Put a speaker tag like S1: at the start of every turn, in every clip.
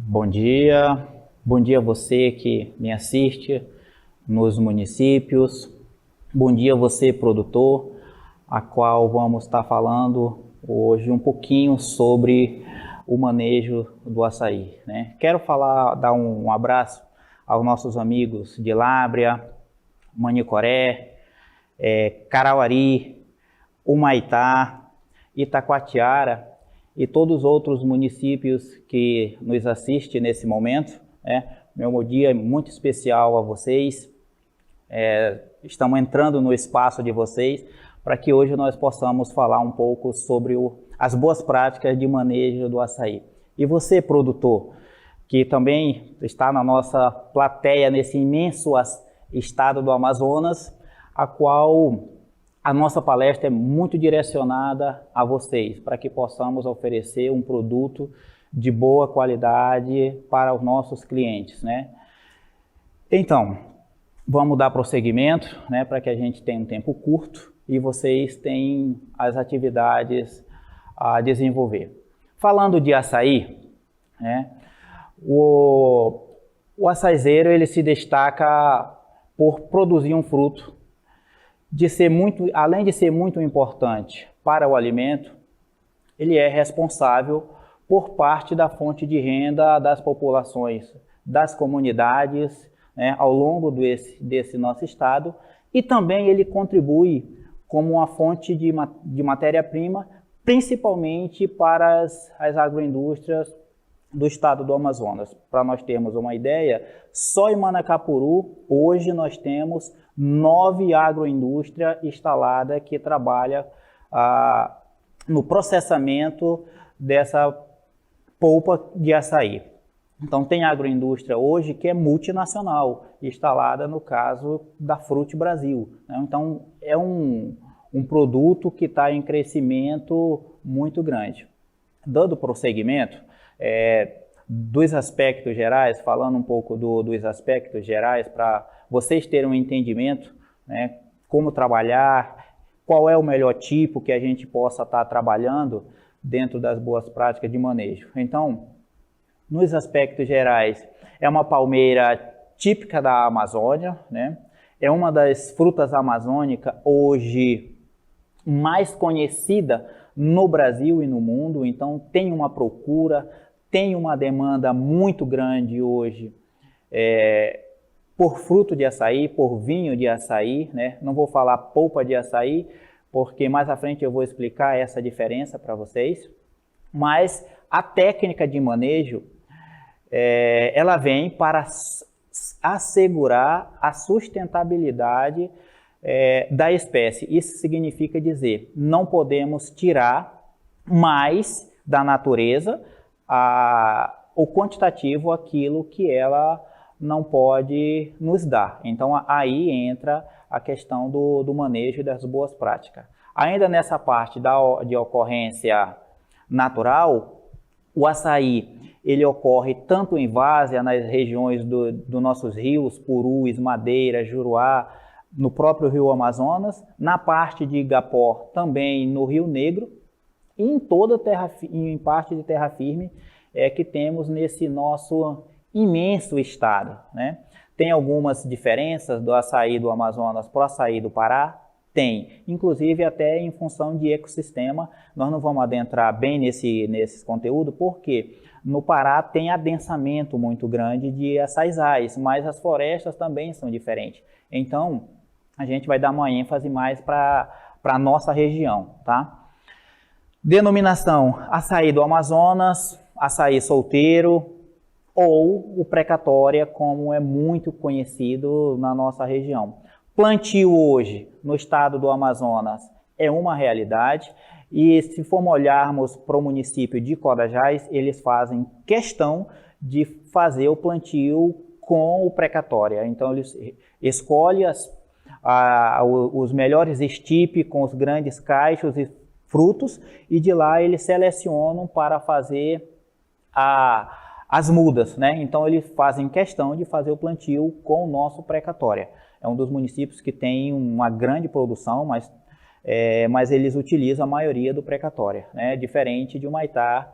S1: Bom dia a você que me assiste nos municípios, bom dia a você produtor, a qual vamos estar falando hoje um pouquinho sobre o manejo do açaí, né? Quero dar um abraço aos nossos amigos de Lábrea, Manicoré, Carauari, Humaitá, Itacoatiara e todos os outros municípios que nos assistem nesse momento, né? Meu bom dia é muito especial a vocês. Estamos entrando no espaço de vocês para que hoje nós possamos falar um pouco sobre as boas práticas de manejo do açaí. E você, produtor, que também está na nossa plateia nesse imenso estado do Amazonas, a qual a nossa palestra é muito direcionada a vocês, para que possamos oferecer um produto de boa qualidade para os nossos clientes, né? Então, vamos dar prosseguimento, né, para que a gente tenha um tempo curto e vocês tenham as atividades a desenvolver. Falando de açaí, né, o açaizeiro ele se destaca por produzir um fruto, além de ser muito importante para o alimento, ele é responsável por parte da fonte de renda das populações, das comunidades, né, ao longo desse nosso estado, e também ele contribui como uma fonte de matéria-prima, principalmente para as agroindústrias do estado do Amazonas. Para nós termos uma ideia, só em Manacapuru, hoje nós temos 9 agroindústrias instaladas que trabalham no processamento dessa polpa de açaí. Então tem agroindústria hoje que é multinacional, instalada no caso da Frute Brasil, né? Então é um produto que está em crescimento muito grande. Dando prosseguimento, dos aspectos gerais, falando um pouco dos aspectos gerais para vocês terem um entendimento, né, como trabalhar, qual é o melhor tipo que a gente possa estar trabalhando dentro das boas práticas de manejo. Então, nos aspectos gerais, é uma palmeira típica da Amazônia, né? É uma das frutas amazônicas hoje mais conhecida no Brasil e no mundo, então tem uma procura, tem uma demanda muito grande hoje por fruto de açaí, por vinho de açaí, né? Não vou falar polpa de açaí, porque mais à frente eu vou explicar essa diferença para vocês, mas a técnica de manejo, ela vem para assegurar a sustentabilidade da espécie. Isso significa dizer, não podemos tirar mais da natureza o quantitativo, aquilo que ela não pode nos dar. Então aí entra a questão do manejo das boas práticas. Ainda nessa parte de ocorrência natural, o açaí ele ocorre tanto em várzea, nas regiões dos nossos rios, Purus, Madeira, Juruá, no próprio rio Amazonas, na parte de Igapó também no Rio Negro, e em parte de terra firme que temos nesse nosso imenso estado, né? Tem algumas diferenças do açaí do Amazonas para o açaí do Pará? Tem, inclusive até em função de ecossistema. Nós não vamos adentrar bem nesse conteúdo, porque no Pará tem adensamento muito grande de açaizais, mas as florestas também são diferentes. Então, a gente vai dar uma ênfase mais para a nossa região, tá? Denominação: açaí do Amazonas, açaí solteiro ou o precatória, como é muito conhecido na nossa região. Plantio hoje no estado do Amazonas é uma realidade, e se formos olharmos para o município de Codajás, eles fazem questão de fazer o plantio com o precatória. Então eles escolhem os melhores estipes com os grandes cachos e frutos, e de lá eles selecionam para fazer as mudas, né? Então eles fazem questão de fazer o plantio com o nosso precatória. É um dos municípios que tem uma grande produção, mas eles utilizam a maioria do precatória, né? Diferente de Humaitá,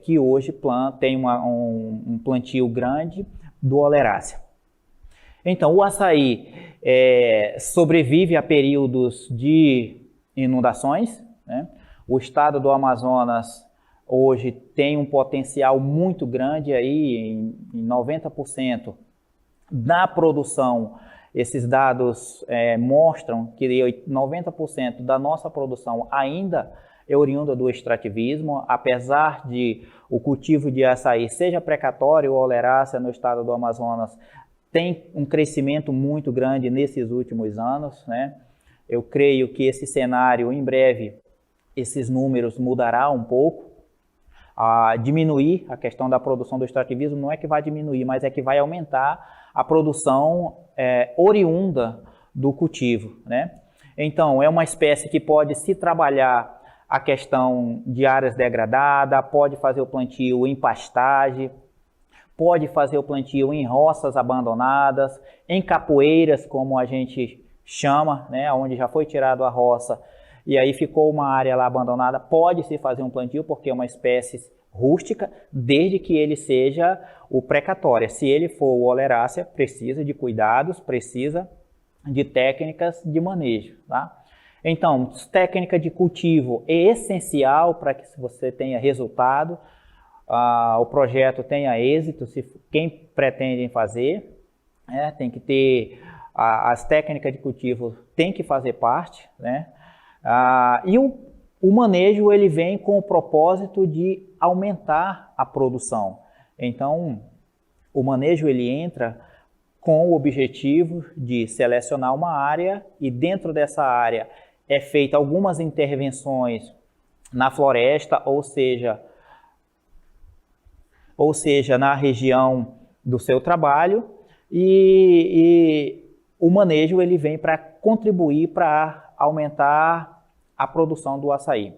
S1: que hoje tem um plantio grande do Oleracea. Então, o açaí sobrevive a períodos de inundações, né? O estado do Amazonas hoje tem um potencial muito grande aí, em 90% da produção. Esses dados mostram que 90% da nossa produção ainda é oriunda do extrativismo, apesar de o cultivo de açaí, seja precatório ou Oleracea no estado do Amazonas, tem um crescimento muito grande nesses últimos anos, né? Eu creio que esse cenário, em breve, esses números mudará um pouco. Diminuir a questão da produção do extrativismo não é que vai diminuir, mas é que vai aumentar a produção oriunda do cultivo, né? Então, é uma espécie que pode se trabalhar a questão de áreas degradadas, pode fazer o plantio em pastagem, pode fazer o plantio em roças abandonadas, em capoeiras, como a gente chama, né, onde já foi tirado a roça e aí ficou uma área lá abandonada, pode-se fazer um plantio porque é uma espécie rústica, desde que ele seja o precatória. Se ele for o Oleracea, precisa de cuidados, precisa de técnicas de manejo, tá? Então, técnica de cultivo é essencial para que você tenha resultado, o projeto tenha êxito, quem pretende fazer, tem que ter as técnicas de cultivo, tem que fazer parte, né? E o manejo ele vem com o propósito de aumentar a produção. Então, o manejo ele entra com o objetivo de selecionar uma área e dentro dessa área é feita algumas intervenções na floresta, ou seja, na região do seu trabalho, e o manejo ele vem para contribuir para aumentar a produção do açaí.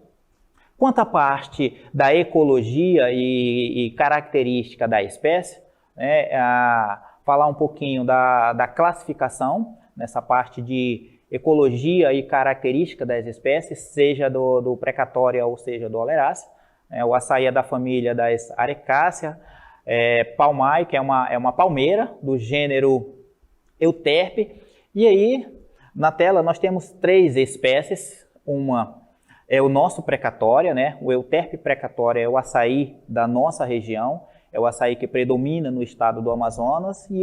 S1: Quanto à parte da ecologia e característica da espécie, falar um pouquinho da classificação, nessa parte de ecologia e característica das espécies, seja do precatória ou seja do Oleracea. O açaí é da família das Arecácea palmae, que é uma palmeira do gênero Euterpe. E aí, na tela, nós temos 3 espécies. Uma é o nosso precatória, né? O Euterpe precatória é o açaí da nossa região, é o açaí que predomina no estado do Amazonas, e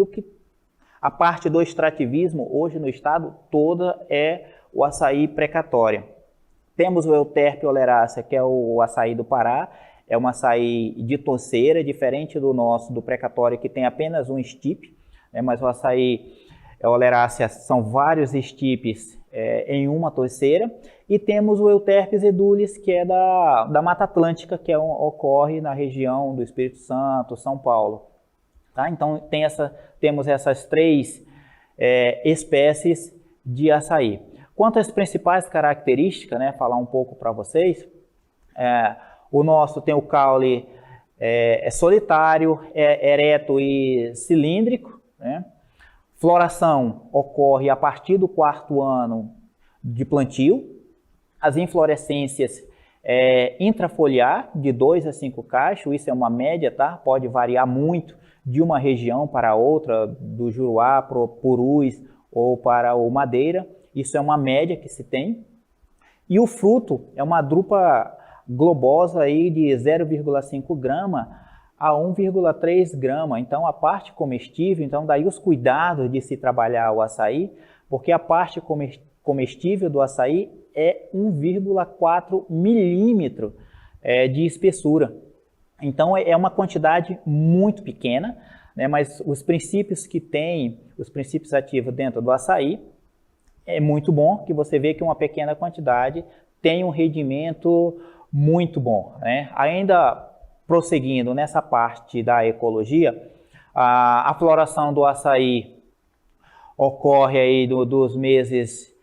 S1: a parte do extrativismo hoje no estado toda é o açaí precatória. Temos o Euterpe Oleracea, que é o açaí do Pará, é um açaí de toceira, diferente do nosso, do precatório, que tem apenas um estipe, né? Mas o açaí Oleracea são vários estipes em uma toceira. E temos o Euterpe edulis, que é da Mata Atlântica, que ocorre na região do Espírito Santo, São Paulo. Tá? Então, temos essas 3 espécies de açaí. Quanto às principais características, né, falar um pouco para vocês, o nosso tem o caule solitário, ereto e cilíndrico, né? Floração ocorre a partir do 4º ano de plantio. As inflorescências intrafoliar, de 2 a 5 cachos, isso é uma média, tá? Pode variar muito de uma região para outra, do Juruá para o Purus ou para o Madeira. Isso é uma média que se tem. E o fruto é uma drupa globosa aí de 0,5 grama a 1,3 grama. Então, a parte comestível, então daí os cuidados de se trabalhar o açaí, porque a parte comestível do açaí é 1,4 milímetro de espessura. Então, é uma quantidade muito pequena, né? Mas os princípios que tem, os princípios ativos dentro do açaí, é muito bom, que você vê que uma pequena quantidade tem um rendimento muito bom, né? Ainda prosseguindo nessa parte da ecologia, a floração do açaí ocorre aí dos meses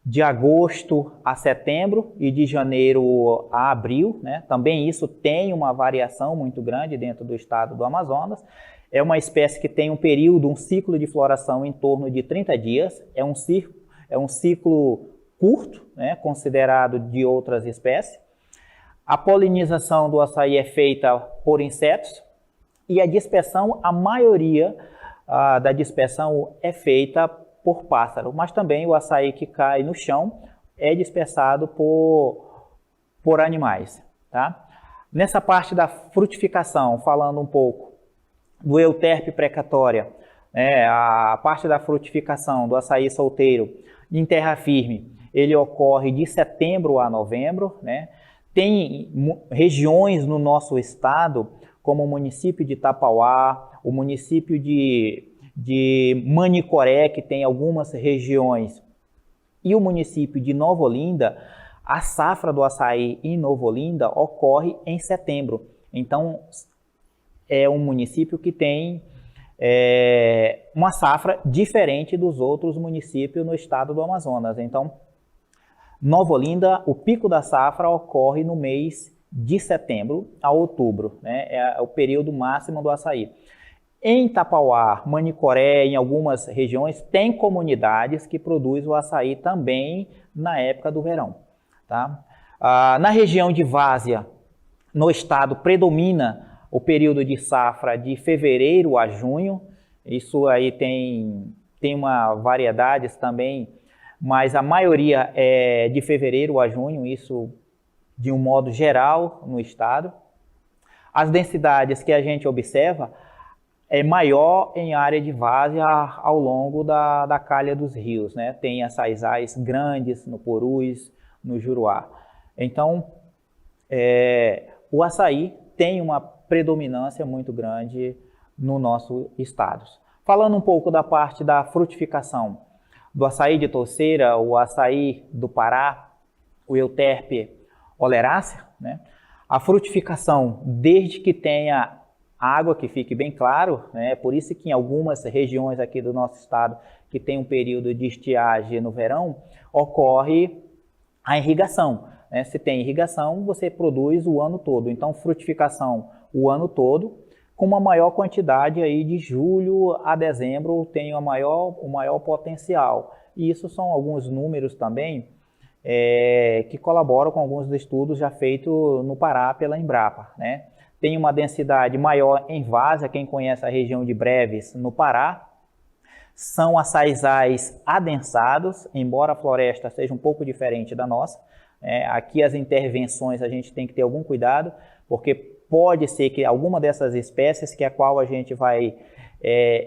S1: de agosto a setembro e de janeiro a abril, né? Também isso tem uma variação muito grande dentro do estado do Amazonas. É uma espécie que tem um período, um ciclo de floração em torno de 30 dias. É um ciclo curto, né? Considerado de outras espécies. A polinização do açaí é feita por insetos e a dispersão, a maioria da dispersão é feita por pássaro, mas também o açaí que cai no chão é dispersado por animais, tá? Nessa parte da frutificação, falando um pouco do euterpe precatória, a parte da frutificação do açaí solteiro em terra firme, ele ocorre de setembro a novembro, né? Tem regiões no nosso estado, como o município de Tapauá, o município de Manicoré, que tem algumas regiões, e o município de Nova Olinda, a safra do açaí em Nova Olinda ocorre em setembro. Então, é um município que tem uma safra diferente dos outros municípios no estado do Amazonas. Então, Nova Olinda, o pico da safra ocorre no mês de setembro a outubro, né? É o período máximo do açaí. Em Tapauá, Manicoré, em algumas regiões, tem comunidades que produzem o açaí também na época do verão, tá? Na região de Várzea, no estado, predomina o período de safra de fevereiro a junho. Isso aí tem uma variedades também, mas a maioria é de fevereiro a junho, isso de um modo geral no estado. As densidades que a gente observa é maior em área de várzea ao longo da calha dos rios, né? Tem açaizais grandes no Purus, no Juruá. Então, o açaí tem uma predominância muito grande no nosso estado. Falando um pouco da parte da frutificação, do açaí de torceira, o açaí do Pará, o euterpe oleracea, né? A frutificação, desde que tenha água, que fique bem claro, né? Por isso que em algumas regiões aqui do nosso estado, que tem um período de estiagem no verão, ocorre a irrigação, né? Se tem irrigação, você produz o ano todo. Então, frutificação o ano todo, com uma maior quantidade aí de julho a dezembro, tem o maior potencial. E isso são alguns números também que colaboram com alguns estudos já feitos no Pará pela Embrapa, né? Tem uma densidade maior em várzea, quem conhece a região de Breves, no Pará. São açaizais adensados, embora a floresta seja um pouco diferente da nossa. Aqui as intervenções a gente tem que ter algum cuidado, porque pode ser que alguma dessas espécies que a qual a gente vai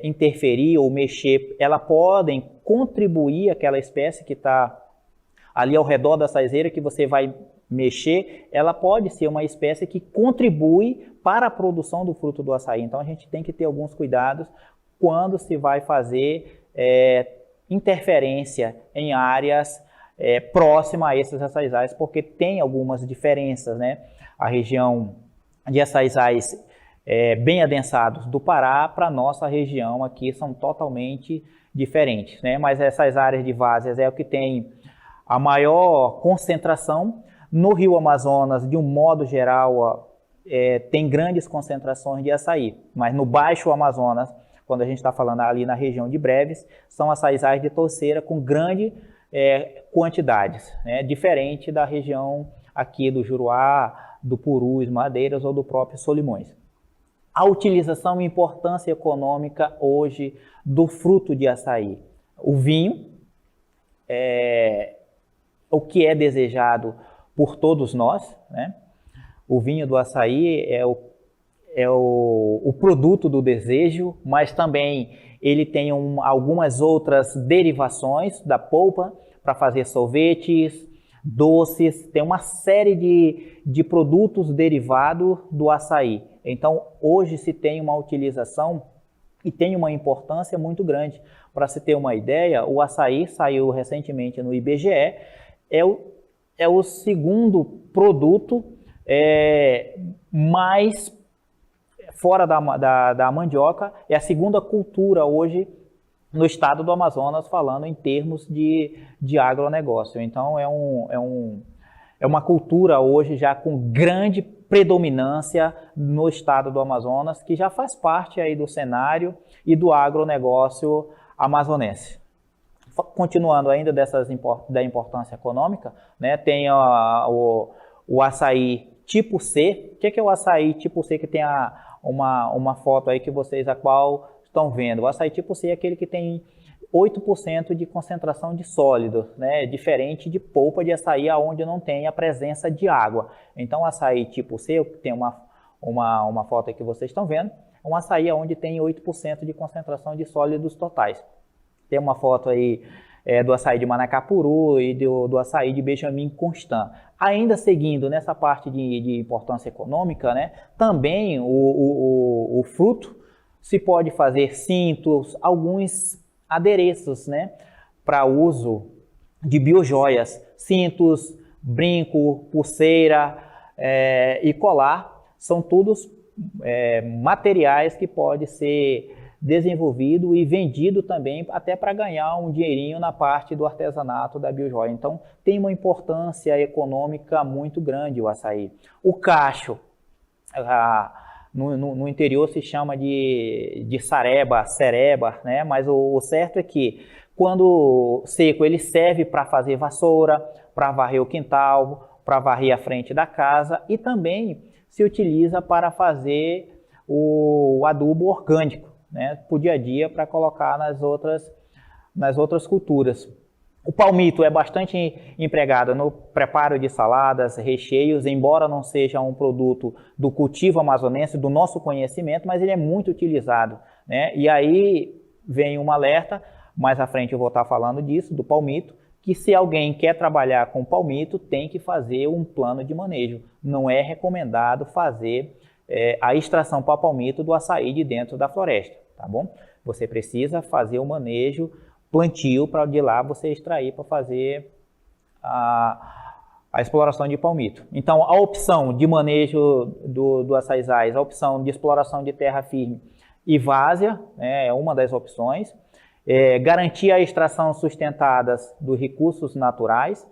S1: interferir ou mexer, elas podem contribuir àquela espécie que está ali ao redor da açaizeira que você vai mexer, ela pode ser uma espécie que contribui para a produção do fruto do açaí. Então a gente tem que ter alguns cuidados quando se vai fazer interferência em áreas próximas a esses açaizais, porque tem algumas diferenças, né? A região de açaizais bem adensados do Pará para a nossa região aqui são totalmente diferentes, né? Mas essas áreas de várzeas é o que tem a maior concentração. No Rio Amazonas, de um modo geral, tem grandes concentrações de açaí, mas no Baixo Amazonas, quando a gente está falando ali na região de Breves, são açaizais de torceira com grande quantidades, né? Diferente da região aqui do Juruá, do Purus, Madeiras ou do próprio Solimões. A utilização e importância econômica hoje do fruto de açaí. O vinho, o que é desejado por todos nós, né? O vinho do açaí é o produto do desejo, mas também ele tem algumas outras derivações da polpa para fazer sorvetes, doces, tem uma série de produtos derivados do açaí. Então, hoje se tem uma utilização e tem uma importância muito grande. Para se ter uma ideia, o açaí saiu recentemente no IBGE, é o segundo produto mais fora da mandioca, é a segunda cultura hoje no estado do Amazonas, falando em termos de agronegócio. Então, é uma cultura hoje já com grande predominância no estado do Amazonas, que já faz parte aí do cenário e do agronegócio amazonense. Continuando ainda da importância econômica, né, tem o açaí tipo C. O que é o açaí tipo C, que tem uma foto aí que vocês a qual estão vendo? O açaí tipo C é aquele que tem 8% de concentração de sólido, né? Diferente de polpa de açaí, onde não tem a presença de água. Então, o açaí tipo C, que tem uma foto aí que vocês estão vendo, é um açaí onde tem 8% de concentração de sólidos totais. Tem uma foto aí do açaí de Manacapuru e do açaí de Benjamin Constant. Ainda seguindo nessa parte de importância econômica, né? Também o fruto se pode fazer cintos, alguns adereços, né, para uso de biojoias, cintos, brinco, pulseira e colar, são todos materiais que pode ser desenvolvido e vendido também até para ganhar um dinheirinho na parte do artesanato da biojoia. Então tem uma importância econômica muito grande o açaí. O cacho, no interior se chama de sareba, sereba, né? Mas o certo é que quando seco ele serve para fazer vassoura, para varrer o quintal, para varrer a frente da casa e também se utiliza para fazer o adubo orgânico, né? Para o dia a dia, para colocar nas outras culturas. O palmito é bastante empregado no preparo de saladas, recheios, embora não seja um produto do cultivo amazonense, do nosso conhecimento, mas ele é muito utilizado, né? E aí vem um alerta, mais à frente eu vou estar falando disso, do palmito, que se alguém quer trabalhar com palmito, tem que fazer um plano de manejo. Não é recomendado fazer a extração para palmito do açaí de dentro da floresta, tá bom? Você precisa fazer o manejo plantio para de lá você extrair para fazer a exploração de palmito. Então, a opção de manejo do açaizais, a opção de exploração de terra firme e várzea, né, é uma das opções. Garantir a extração sustentada dos recursos naturais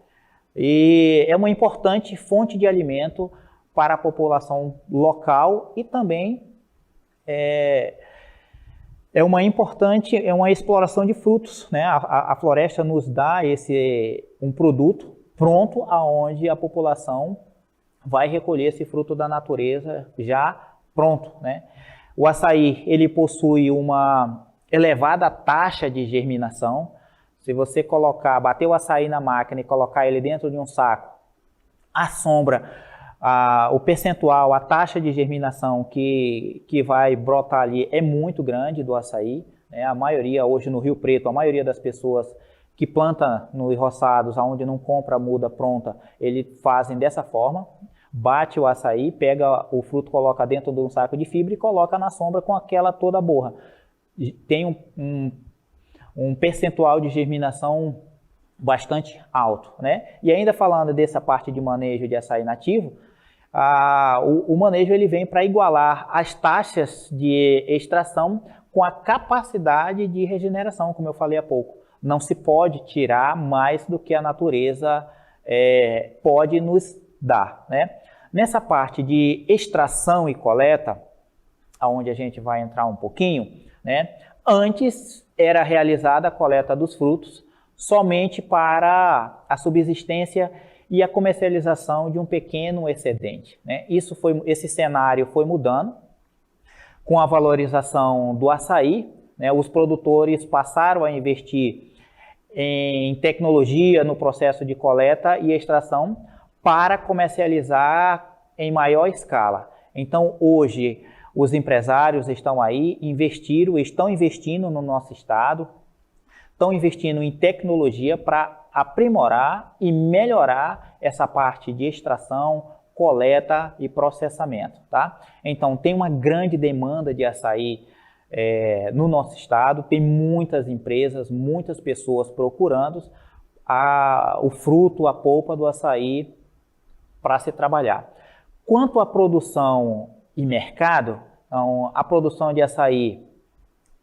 S1: e é uma importante fonte de alimento para a população local e também é uma exploração de frutos, né? A floresta nos dá um produto pronto aonde a população vai recolher esse fruto da natureza já pronto, né? O açaí, ele possui uma elevada taxa de germinação. Se você bater o açaí na máquina e colocar ele dentro de um saco, à sombra, o percentual, a taxa de germinação que vai brotar ali é muito grande do açaí, né? A maioria, hoje no Rio Preto, a maioria das pessoas que plantam nos roçados, onde não compra a muda pronta, eles fazem dessa forma, bate o açaí, pega o fruto, coloca dentro de um saco de fibra e coloca na sombra com aquela toda a borra. Tem um percentual de germinação bastante alto, né? E ainda falando dessa parte de manejo de açaí nativo, o manejo ele vem para igualar as taxas de extração com a capacidade de regeneração, como eu falei há pouco. Não se pode tirar mais do que a natureza pode nos dar, né? Nessa parte de extração e coleta, aonde a gente vai entrar um pouquinho, né? Antes era realizada a coleta dos frutos somente para a subsistência e a comercialização de um pequeno excedente, né? Esse cenário foi mudando com a valorização do açaí, né? Os produtores passaram a investir em tecnologia no processo de coleta e extração para comercializar em maior escala. Então, hoje, os empresários estão investindo no nosso estado, estão investindo em tecnologia para aprimorar e melhorar essa parte de extração, coleta e processamento, tá? Então, tem uma grande demanda de açaí no nosso estado, tem muitas empresas, muitas pessoas procurando o fruto, a polpa do açaí para se trabalhar. Quanto à produção e mercado, então, a produção de açaí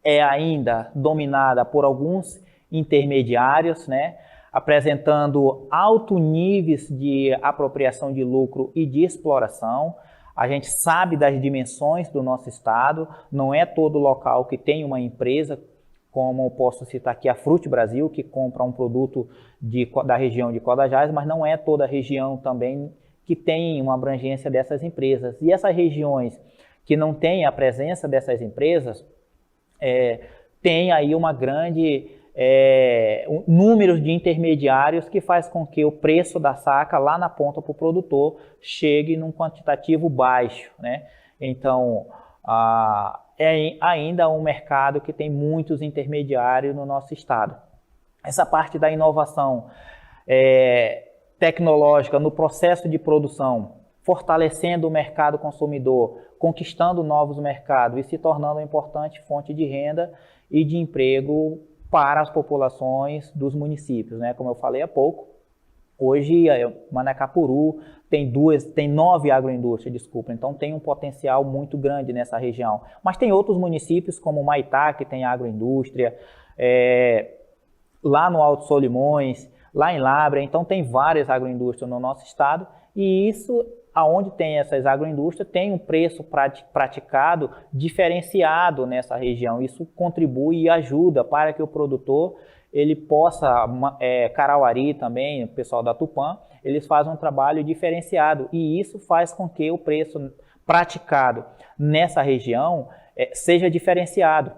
S1: é ainda dominada por alguns intermediários, né, apresentando altos níveis de apropriação de lucro e de exploração. A gente sabe das dimensões do nosso estado, não é todo local que tem uma empresa, como posso citar aqui a Frute Brasil, que compra um produto da região de Codajás, mas não é toda a região também que têm uma abrangência dessas empresas. E essas regiões que não têm a presença dessas empresas, tem aí uma grande número de intermediários que faz com que o preço da saca lá na ponta para o produtor chegue num quantitativo baixo, né? Então, é ainda um mercado que tem muitos intermediários no nosso estado. Essa parte da inovação tecnológica no processo de produção, fortalecendo o mercado consumidor, conquistando novos mercados e se tornando uma importante fonte de renda e de emprego para as populações dos municípios, né? Como eu falei há pouco, hoje Manacapuru tem 9 agroindústrias, desculpa, então tem um potencial muito grande nessa região. Mas tem outros municípios como Maitá, que tem agroindústria, lá no Alto Solimões, lá em Lábrea, então tem várias agroindústrias no nosso estado, e isso, aonde tem essas agroindústrias, tem um preço praticado diferenciado nessa região. Isso contribui e ajuda para que o produtor ele possa, Carauari também, o pessoal da Tupã, eles fazem um trabalho diferenciado, e isso faz com que o preço praticado nessa região seja diferenciado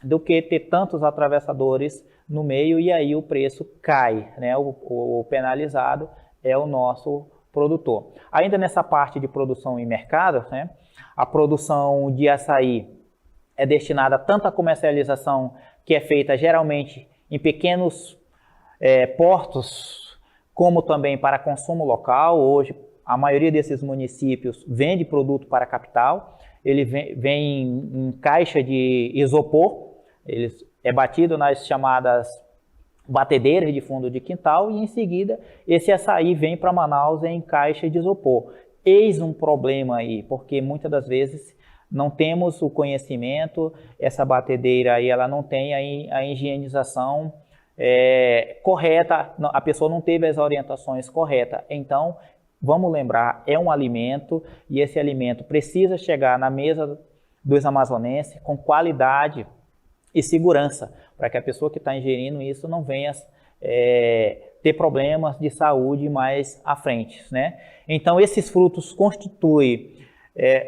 S1: do que ter tantos atravessadores no meio, e aí o preço cai, né? O penalizado é o nosso produtor. Ainda nessa parte de produção em mercado, né? A produção de açaí é destinada tanto à comercialização, que é feita geralmente em pequenos portos, como também para consumo local. Hoje, a maioria desses municípios vende produto para a capital, ele vem em caixa de isopor, é batido nas chamadas batedeiras de fundo de quintal, e em seguida esse açaí vem para Manaus em caixa de isopor. Eis um problema aí, porque muitas das vezes não temos o conhecimento, essa batedeira aí ela não tem a higienização correta, a pessoa não teve as orientações corretas. Então, vamos lembrar, é um alimento, e esse alimento precisa chegar na mesa dos amazonenses com qualidade e segurança, para que a pessoa que está ingerindo isso não venha ter problemas de saúde mais à frente, né? Então, esses frutos constituem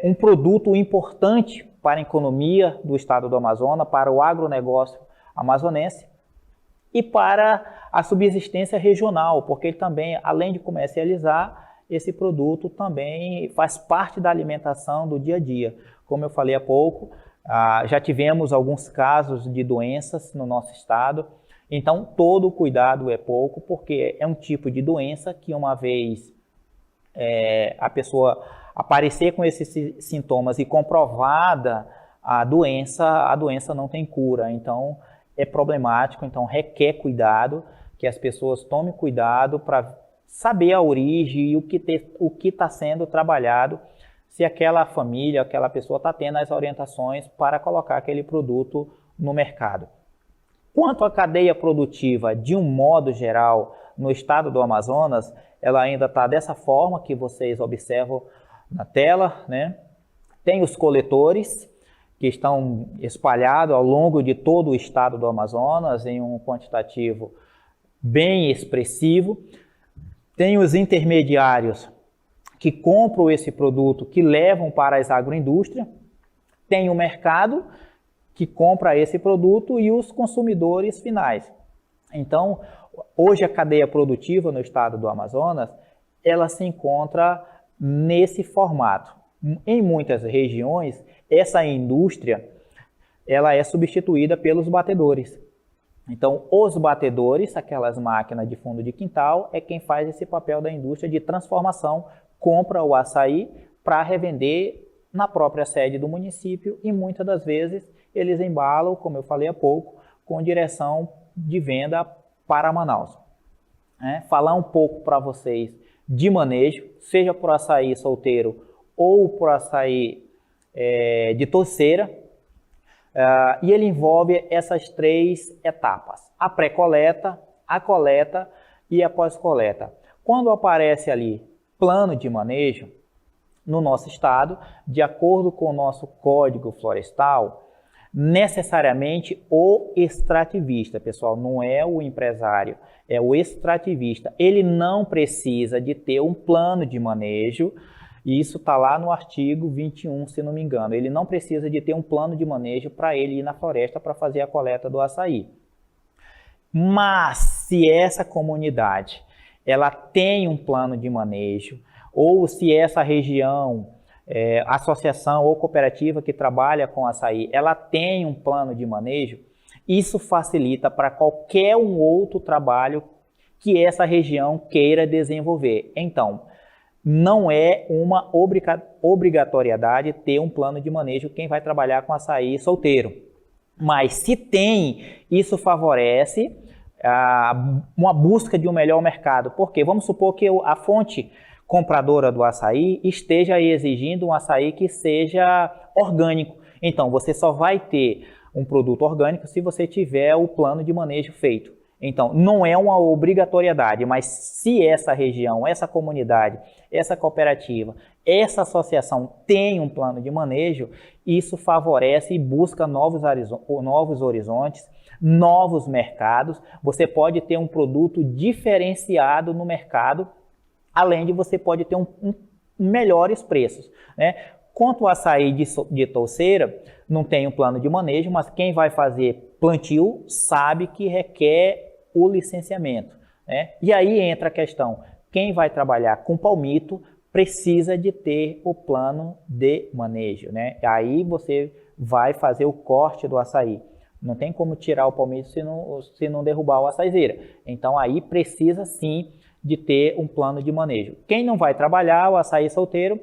S1: um produto importante para a economia do estado do Amazonas, para o agronegócio amazonense e para a subsistência regional, porque ele também, além de comercializar, esse produto também faz parte da alimentação do dia a dia. Como eu falei há pouco, já tivemos alguns casos de doenças no nosso estado, então todo cuidado é pouco, porque é um tipo de doença que uma vez a pessoa aparecer com esses sintomas e comprovada a doença não tem cura, então é problemático, então requer cuidado, que as pessoas tomem cuidado para saber a origem e o que está sendo trabalhado, se aquela família, aquela pessoa está tendo as orientações para colocar aquele produto no mercado. Quanto à cadeia produtiva, de um modo geral, no estado do Amazonas, ela ainda está dessa forma que vocês observam na tela, né? Tem os coletores, que estão espalhados ao longo de todo o estado do Amazonas, em um quantitativo bem expressivo. Tem os intermediários, que compram esse produto, que levam para as agroindústrias, tem o mercado que compra esse produto e os consumidores finais. Então, hoje a cadeia produtiva no estado do Amazonas, ela se encontra nesse formato. Em muitas regiões, essa indústria ela é substituída pelos batedores. Então, os batedores, aquelas máquinas de fundo de quintal, é quem faz esse papel da indústria de transformação, compra o açaí para revender na própria sede do município, e muitas das vezes eles embalam, como eu falei há pouco, com direção de venda para Manaus. Falar um pouco para vocês de manejo, seja por açaí solteiro ou por açaí de torceira, e ele envolve essas 3 etapas: a pré-coleta, a coleta e a pós-coleta. Quando aparece ali plano de manejo, no nosso estado, de acordo com o nosso Código Florestal, necessariamente o extrativista, pessoal, não é o empresário, é o extrativista. Ele não precisa de ter um plano de manejo, e isso está lá no artigo 21, se não me engano. Ele não precisa de ter um plano de manejo para ele ir na floresta para fazer a coleta do açaí. Mas se essa comunidade ela tem um plano de manejo, ou se essa região, associação ou cooperativa que trabalha com açaí, ela tem um plano de manejo, isso facilita para qualquer um outro trabalho que essa região queira desenvolver. Então, não é uma obrigatoriedade ter um plano de manejo quem vai trabalhar com açaí solteiro. Mas se tem, isso favorece uma busca de um melhor mercado. Porque vamos supor que a fonte compradora do açaí esteja exigindo um açaí que seja orgânico. Então, você só vai ter um produto orgânico se você tiver o plano de manejo feito. Então, não é uma obrigatoriedade, mas se essa região, essa comunidade, essa cooperativa, essa associação tem um plano de manejo, isso favorece e busca novos horizontes, novos mercados. Você pode ter um produto diferenciado no mercado, além de você pode ter melhores preços, né? Quanto ao açaí de touceira, não tem um plano de manejo, mas quem vai fazer plantio sabe que requer o licenciamento, né? E aí entra a questão, quem vai trabalhar com palmito precisa de ter o plano de manejo, né? Aí você vai fazer o corte do açaí. Não tem como tirar o palmito se não derrubar o açaizeira. Então aí precisa sim de ter um plano de manejo. Quem não vai trabalhar o açaí solteiro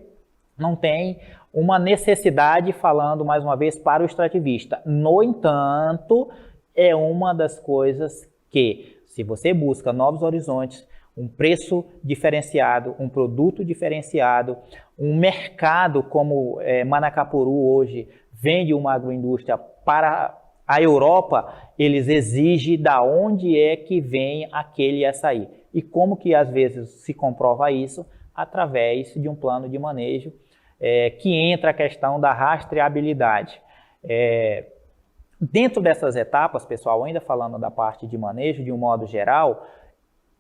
S1: não tem uma necessidade, falando mais uma vez, para o extrativista. No entanto, é uma das coisas que, se você busca novos horizontes, um preço diferenciado, um produto diferenciado, um mercado como Manacapuru hoje vende uma agroindústria para a Europa, eles exigem da onde é que vem aquele açaí. E como que às vezes se comprova isso? Através de um plano de manejo, que entra a questão da rastreabilidade. Dentro dessas etapas, pessoal, ainda falando da parte de manejo de um modo geral,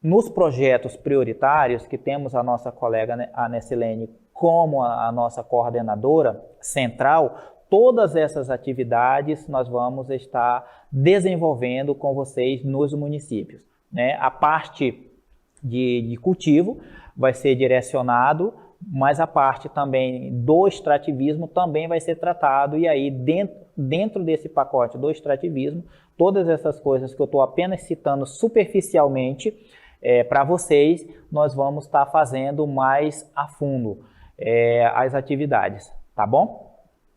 S1: nos projetos prioritários que temos a nossa colega, a Nessilene, como a nossa coordenadora central, todas essas atividades nós vamos estar desenvolvendo com vocês nos municípios, né? A parte de cultivo vai ser direcionado, mas a parte também do extrativismo também vai ser tratado, e aí dentro desse pacote do extrativismo, todas essas coisas que eu estou apenas citando superficialmente para vocês, nós vamos estar fazendo mais a fundo as atividades, tá bom?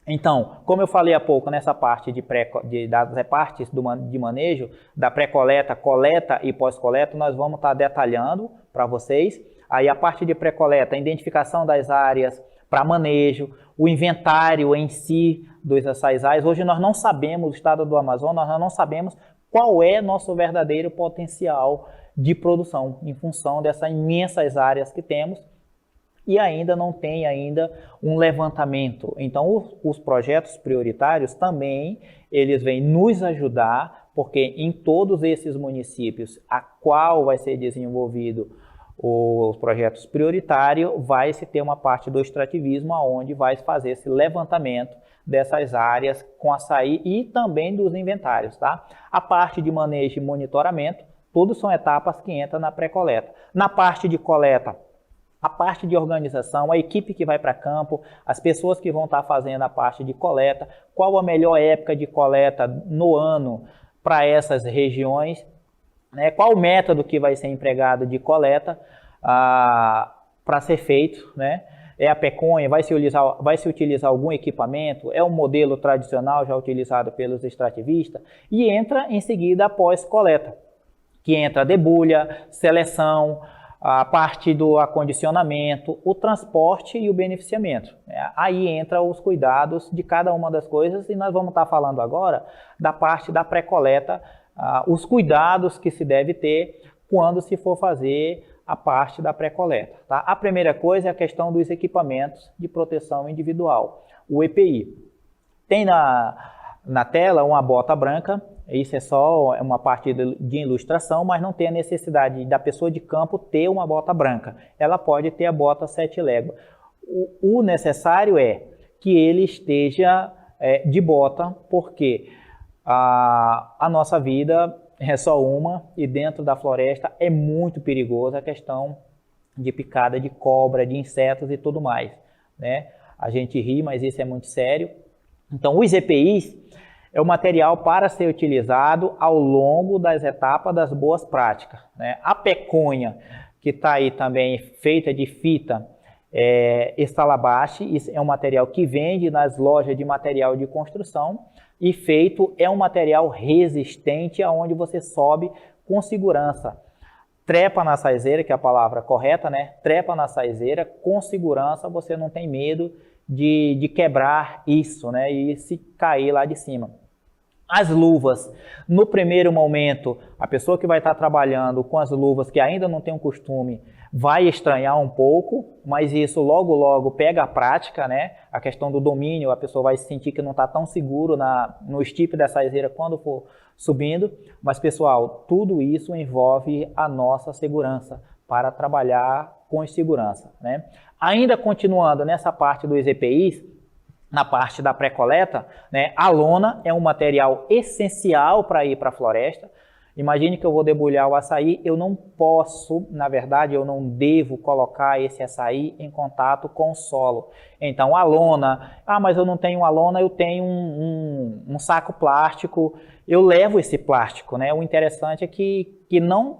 S1: Então, como eu falei há pouco, nessa parte das partes de manejo, da pré-coleta, coleta e pós-coleta, nós vamos estar detalhando para vocês. Aí a parte de pré-coleta, a identificação das áreas para manejo, o inventário em si dos açaizais. Hoje nós não sabemos, o estado do Amazonas, nós não sabemos qual é nosso verdadeiro potencial de produção em função dessas imensas áreas que temos, e ainda não tem um levantamento. Então, os projetos prioritários também, eles vêm nos ajudar, porque em todos esses municípios a qual vai ser desenvolvido os projetos prioritários, vai se ter uma parte do extrativismo, onde vai fazer esse levantamento dessas áreas com açaí e também dos inventários, tá? A parte de manejo e monitoramento, tudo são etapas que entram na pré-coleta. Na parte de coleta, a parte de organização, a equipe que vai para campo, as pessoas que vão estar fazendo a parte de coleta, qual a melhor época de coleta no ano para essas regiões, né? Qual o método que vai ser empregado de coleta para ser feito, né? É a peconha, vai se utilizar algum equipamento, é um modelo tradicional já utilizado pelos extrativistas, e entra em seguida a pós-coleta, que entra a debulha, seleção, a parte do acondicionamento, o transporte e o beneficiamento. Aí entra os cuidados de cada uma das coisas, e nós vamos estar falando agora da parte da pré-coleta, os cuidados que se deve ter quando se for fazer a parte da pré-coleta, tá? A primeira coisa é a questão dos equipamentos de proteção individual, o EPI. Tem na tela uma bota branca. Isso é só uma parte de ilustração, mas não tem a necessidade da pessoa de campo ter uma bota branca. Ela pode ter a bota 7 léguas. O necessário é que ele esteja de bota, porque a nossa vida é só uma e dentro da floresta é muito perigosa a questão de picada de cobra, de insetos e tudo mais, né? A gente ri, mas isso é muito sério. Então, os EPIs é o material para ser utilizado ao longo das etapas das boas práticas, né? A peconha, que está aí também feita de fita estalabache, isso é um material que vende nas lojas de material de construção e feito é um material resistente aonde você sobe com segurança. Trepa na saizeira, que é a palavra correta, né? Trepa na saizeira com segurança, você não tem medo de quebrar isso, né? E se cair lá de cima. As luvas, no primeiro momento, a pessoa que vai estar trabalhando com as luvas, que ainda não tem um costume, vai estranhar um pouco, mas isso logo pega a prática, né? A questão do domínio, a pessoa vai sentir que não está tão seguro no estipe da saizeira quando for subindo. Mas, pessoal, tudo isso envolve a nossa segurança para trabalhar com segurança, né? Ainda continuando nessa parte dos EPIs, na parte da pré-coleta, né, a lona é um material essencial para ir para a floresta. Imagine que eu vou debulhar o açaí, eu não posso, na verdade, eu não devo colocar esse açaí em contato com o solo. Então, a lona, mas eu não tenho a lona, eu tenho um saco plástico, eu levo esse plástico, né? O interessante é que não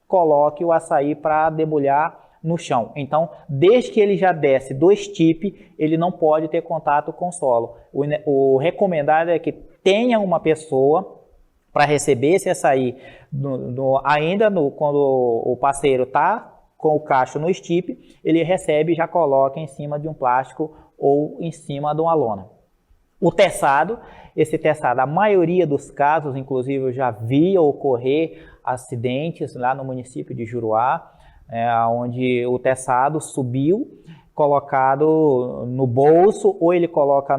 S1: coloque o açaí para debulhar no chão. Então, desde que ele já desce do estipe, ele não pode ter contato com o solo. O recomendado é que tenha uma pessoa para receber esse açaí quando o parceiro está com o cacho no estipe, ele recebe e já coloca em cima de um plástico ou em cima de uma lona. O teçado, esse teçado, a maioria dos casos, inclusive eu já vi ocorrer acidentes lá no município de Juruá, onde o teçado subiu, colocado no bolso, ou ele coloca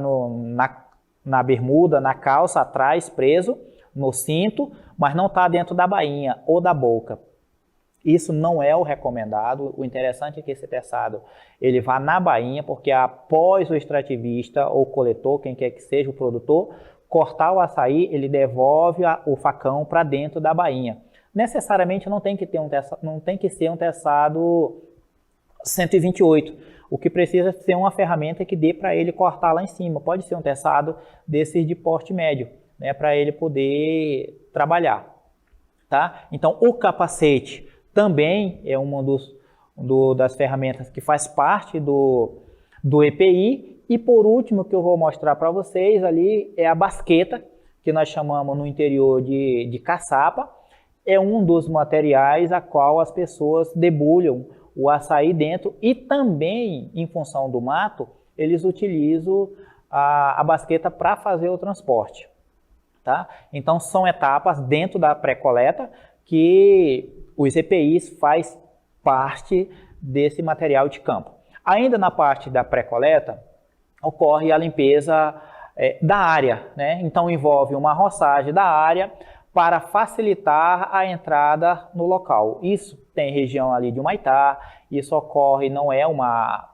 S1: na bermuda, na calça, atrás, preso, no cinto, mas não está dentro da bainha ou da boca. Isso não é o recomendado. O interessante é que esse teçado ele vá na bainha, porque após o extrativista ou coletor, quem quer que seja o produtor, cortar o açaí, ele devolve o facão para dentro da bainha. Necessariamente não tem que ser um teçado 128. O que precisa ser uma ferramenta que dê para ele cortar lá em cima. Pode ser um teçado desses de porte médio, né, para ele poder trabalhar. Tá? Então, o capacete também é uma das ferramentas que faz parte do EPI. E por último, que eu vou mostrar para vocês ali, é a basqueta, que nós chamamos no interior de caçapa. É um dos materiais a qual as pessoas debulham o açaí dentro e também, em função do mato, eles utilizam a basqueta para fazer o transporte. Tá? Então, são etapas dentro da pré-coleta que os EPIs faz parte desse material de campo. Ainda na parte da pré-coleta, ocorre a limpeza da área, né? Então, envolve uma roçagem da área para facilitar a entrada no local. Isso tem região ali de Humaitá, isso ocorre, não é uma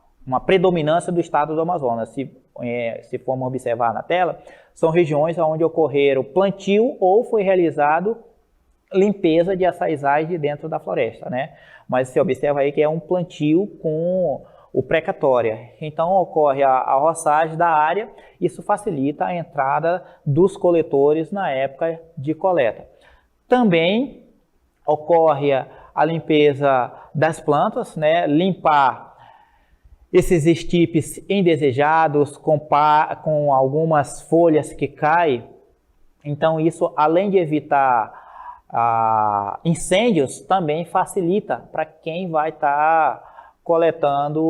S1: predominância do estado do Amazonas. Se formos observar na tela, são regiões onde ocorreram plantio ou foi realizado limpeza de açaizais de dentro da floresta, né? Mas você observa aí que é um plantio com o precatória. Então ocorre a roçagem da área, isso facilita a entrada dos coletores na época de coleta. Também ocorre a limpeza das plantas, né? Limpar esses estipes indesejados com algumas folhas que caem. Então isso, além de evitar incêndios, também facilita para quem vai estar coletando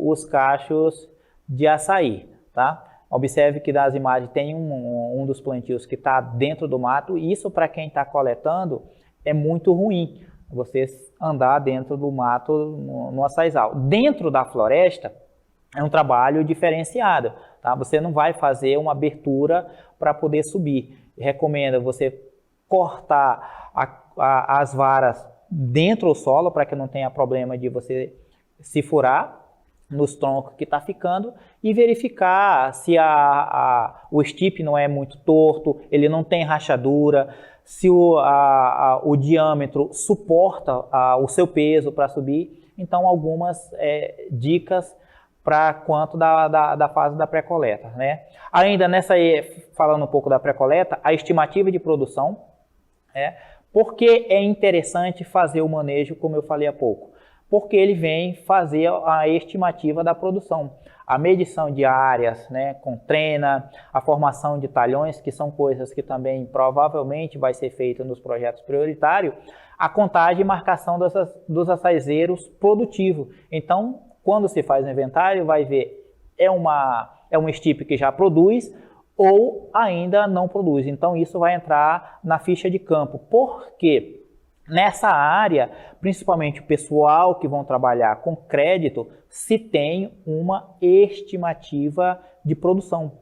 S1: os cachos de açaí, tá? Observe que nas imagens tem um dos plantios que está dentro do mato, e isso para quem está coletando é muito ruim, você andar dentro do mato no açaizal. Dentro da floresta, é um trabalho diferenciado, tá? Você não vai fazer uma abertura para poder subir. Recomendo você cortar as varas dentro do solo para que não tenha problema de você se furar nos troncos que está ficando e verificar se o estipe não é muito torto, ele não tem rachadura, se o diâmetro suporta o seu peso para subir. Então, algumas dicas para quanto da fase da pré-coleta, né? Ainda falando um pouco da pré-coleta, a estimativa de produção, por que é interessante fazer o manejo, como eu falei há pouco? Porque ele vem fazer a estimativa da produção. A medição de áreas, né, com trena, a formação de talhões, que são coisas que também provavelmente vai ser feita nos projetos prioritários, a contagem e marcação dos açaizeiros produtivos. Então, quando se faz o inventário, vai ver é um estipe que já produz ou ainda não produz. Então, isso vai entrar na ficha de campo. Por quê? Nessa área, principalmente o pessoal que vão trabalhar com crédito, se tem uma estimativa de produção.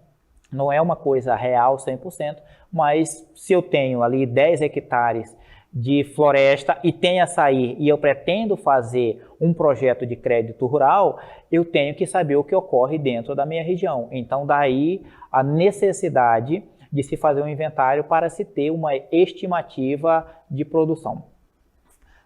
S1: Não é uma coisa real 100%, mas se eu tenho ali 10 hectares de floresta e tem açaí e eu pretendo fazer um projeto de crédito rural, eu tenho que saber o que ocorre dentro da minha região. Então, daí a necessidade de se fazer um inventário para se ter uma estimativa de produção.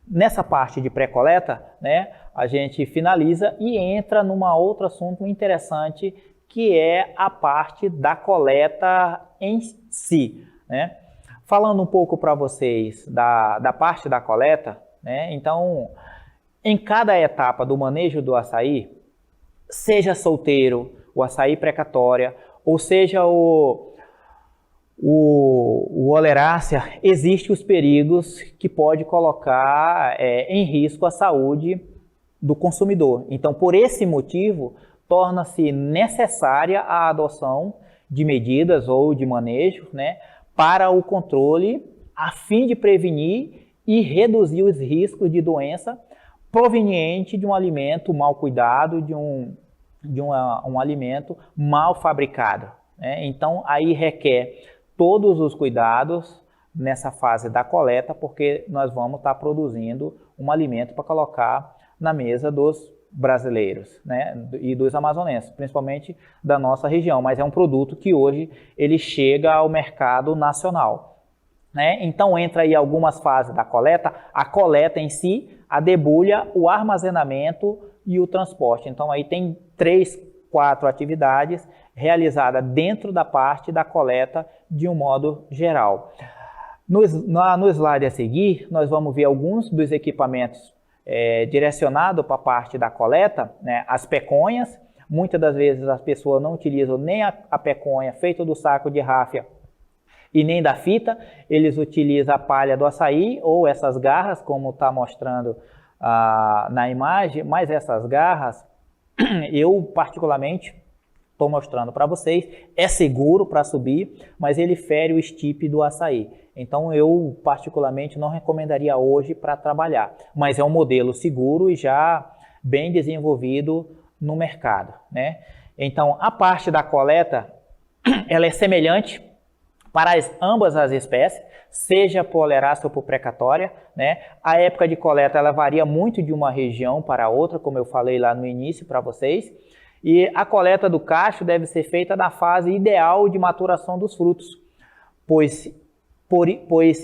S1: Nessa parte de pré-coleta, né, a gente finaliza e entra num outro assunto interessante, que é a parte da coleta em si, né? Falando um pouco para vocês da parte da coleta, né? Então, em cada etapa do manejo do açaí, seja solteiro, o açaí precatória, ou seja o oleracea, existem os perigos que pode colocar em risco a saúde do consumidor. Então, por esse motivo, torna-se necessária a adoção de medidas ou de manejo, né, para o controle, a fim de prevenir e reduzir os riscos de doença proveniente de um alimento mal cuidado, de um alimento mal fabricado, né? Então, aí requer todos os cuidados nessa fase da coleta, porque nós vamos estar produzindo um alimento para colocar na mesa dos brasileiros, né, e dos amazonenses, principalmente da nossa região, mas é um produto que hoje ele chega ao mercado nacional, né? Então entra aí algumas fases da coleta, a coleta em si, a debulha, o armazenamento e o transporte. Então aí tem 3-4 atividades realizadas dentro da parte da coleta de um modo geral. No slide a seguir, nós vamos ver alguns dos equipamentos direcionados para a parte da coleta, né? As peconhas. Muitas das vezes as pessoas não utilizam nem a peconha feita do saco de ráfia e nem da fita, eles utilizam a palha do açaí ou essas garras, como está mostrando na imagem, mas essas garras, eu particularmente estou mostrando para vocês, é seguro para subir, mas ele fere o estipe do açaí. Então eu particularmente não recomendaria hoje para trabalhar, mas é um modelo seguro e já bem desenvolvido no mercado, né? Então a parte da coleta, ela é semelhante para ambas as espécies, seja por oleracea ou por precatória, né? A época de coleta ela varia muito de uma região para outra, como eu falei lá no início para vocês. E a coleta do cacho deve ser feita na fase ideal de maturação dos frutos, pois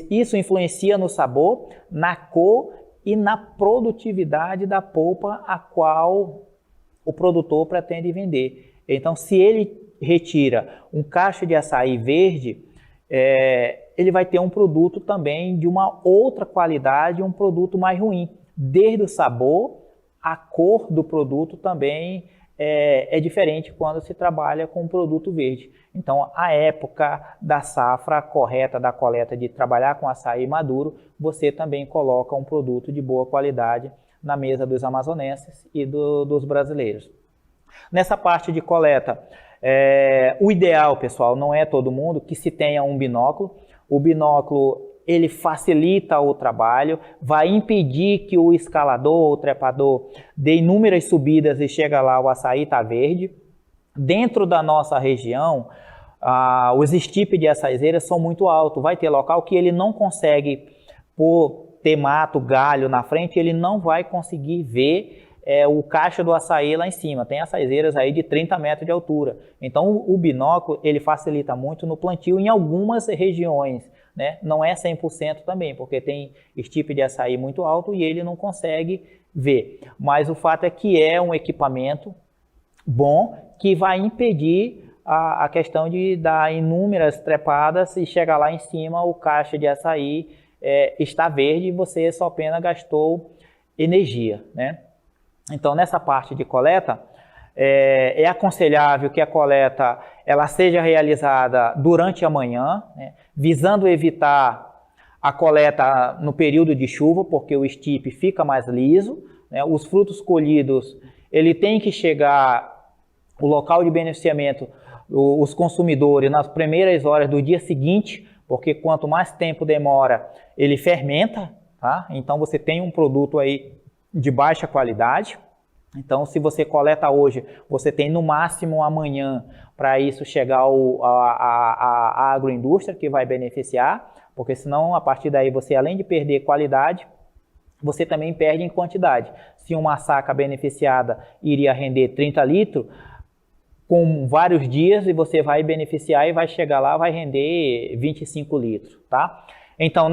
S1: isso influencia no sabor, na cor e na produtividade da polpa a qual o produtor pretende vender. Então, se ele retira um cacho de açaí verde, ele vai ter um produto também de uma outra qualidade, um produto mais ruim. Desde o sabor, a cor do produto também é diferente quando se trabalha com um produto verde. Então, a época da safra correta, da coleta, de trabalhar com açaí maduro, você também coloca um produto de boa qualidade na mesa dos amazonenses e dos brasileiros. Nessa parte de coleta, o ideal, pessoal, não é todo mundo que se tenha um binóculo. O binóculo ele facilita o trabalho, vai impedir que o escalador ou o trepador dê inúmeras subidas e chega lá, o açaí está verde. Dentro da nossa região, os estipes de açaizeiras são muito altos. Vai ter local que ele não consegue, por ter mato, galho na frente, ele não vai conseguir ver o cacho do açaí lá em cima. Tem açaizeiras aí de 30 metros de altura. Então o binóculo ele facilita muito no plantio em algumas regiões, né? Não é 100% também, porque tem estipe de açaí muito alto e ele não consegue ver. Mas o fato é que é um equipamento bom que vai impedir a questão de dar inúmeras trepadas e chegar lá em cima o cacho de açaí está verde e você só apenas gastou energia, né? Então, nessa parte de coleta, é aconselhável que a coleta ela seja realizada durante a manhã, né, visando evitar a coleta no período de chuva, porque o estipe fica mais liso, né, os frutos colhidos, ele tem que chegar, o local de beneficiamento, os consumidores, nas primeiras horas do dia seguinte, porque quanto mais tempo demora, ele fermenta, tá? Então, você tem um produto aí de baixa qualidade. Então, se você coleta hoje, você tem no máximo amanhã para isso chegar à agroindústria, que vai beneficiar, porque senão, a partir daí, você além de perder qualidade, você também perde em quantidade. Se uma saca beneficiada iria render 30 litros, com vários dias, e você vai beneficiar e vai chegar lá, vai render 25 litros, tá? Então,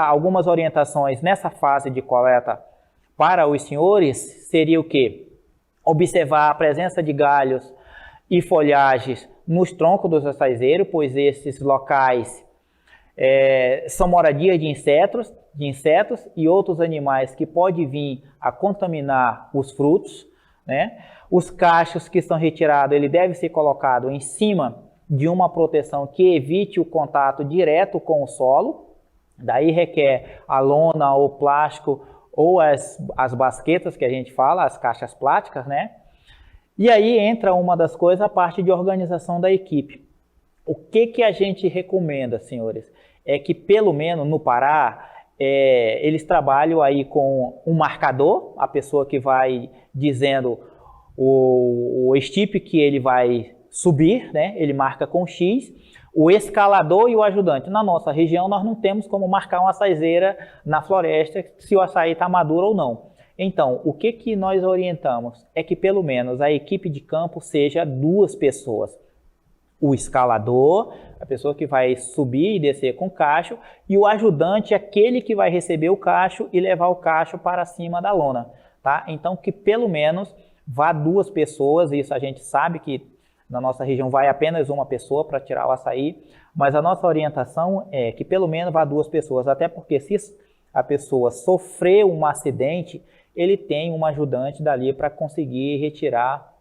S1: algumas orientações nessa fase de coleta para os senhores seria o quê? Observar a presença de galhos e folhagens nos troncos dos açaizeiros, pois esses locais são moradias de insetos e outros animais que podem vir a contaminar os frutos, né? Os cachos que são retirados, ele deve ser colocado em cima de uma proteção que evite o contato direto com o solo. Daí requer a lona ou plástico ou as basquetas que a gente fala, as caixas plásticas, né? E aí entra uma das coisas, a parte de organização da equipe. O que a gente recomenda, senhores? É que pelo menos no Pará, eles trabalham aí com um marcador, a pessoa que vai dizendo o estipe que ele vai subir, né? Ele marca com X, o escalador e o ajudante. Na nossa região, nós não temos como marcar uma açaizeira na floresta se o açaí está maduro ou não. Então, o que nós orientamos é que pelo menos a equipe de campo seja 2 pessoas. O escalador, a pessoa que vai subir e descer com o cacho, e o ajudante, aquele que vai receber o cacho e levar o cacho para cima da lona, tá? Então, que pelo menos vá 2 pessoas, isso a gente sabe que na nossa região vai apenas uma pessoa para tirar o açaí, mas a nossa orientação é que pelo menos vá 2 pessoas, até porque se a pessoa sofreu um acidente, ele tem um ajudante dali para conseguir retirar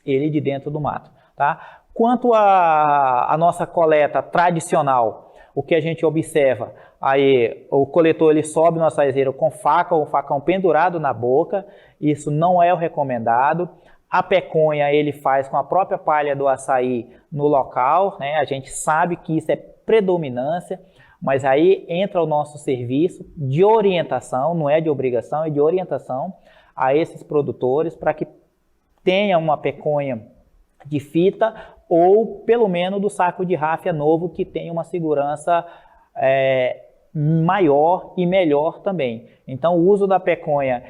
S1: ele de dentro do mato, tá? Quanto à nossa coleta tradicional, o que a gente observa, aí o coletor ele sobe no açaizeiro com faca ou facão pendurado na boca, isso não é o recomendado. A peconha ele faz com a própria palha do açaí no local, né? A gente sabe que isso é predominância, mas aí entra o nosso serviço de orientação, não é de obrigação, é de orientação a esses produtores para que tenha uma peconha de fita ou pelo menos do saco de ráfia novo que tenha uma segurança maior e melhor também. Então o uso da peconha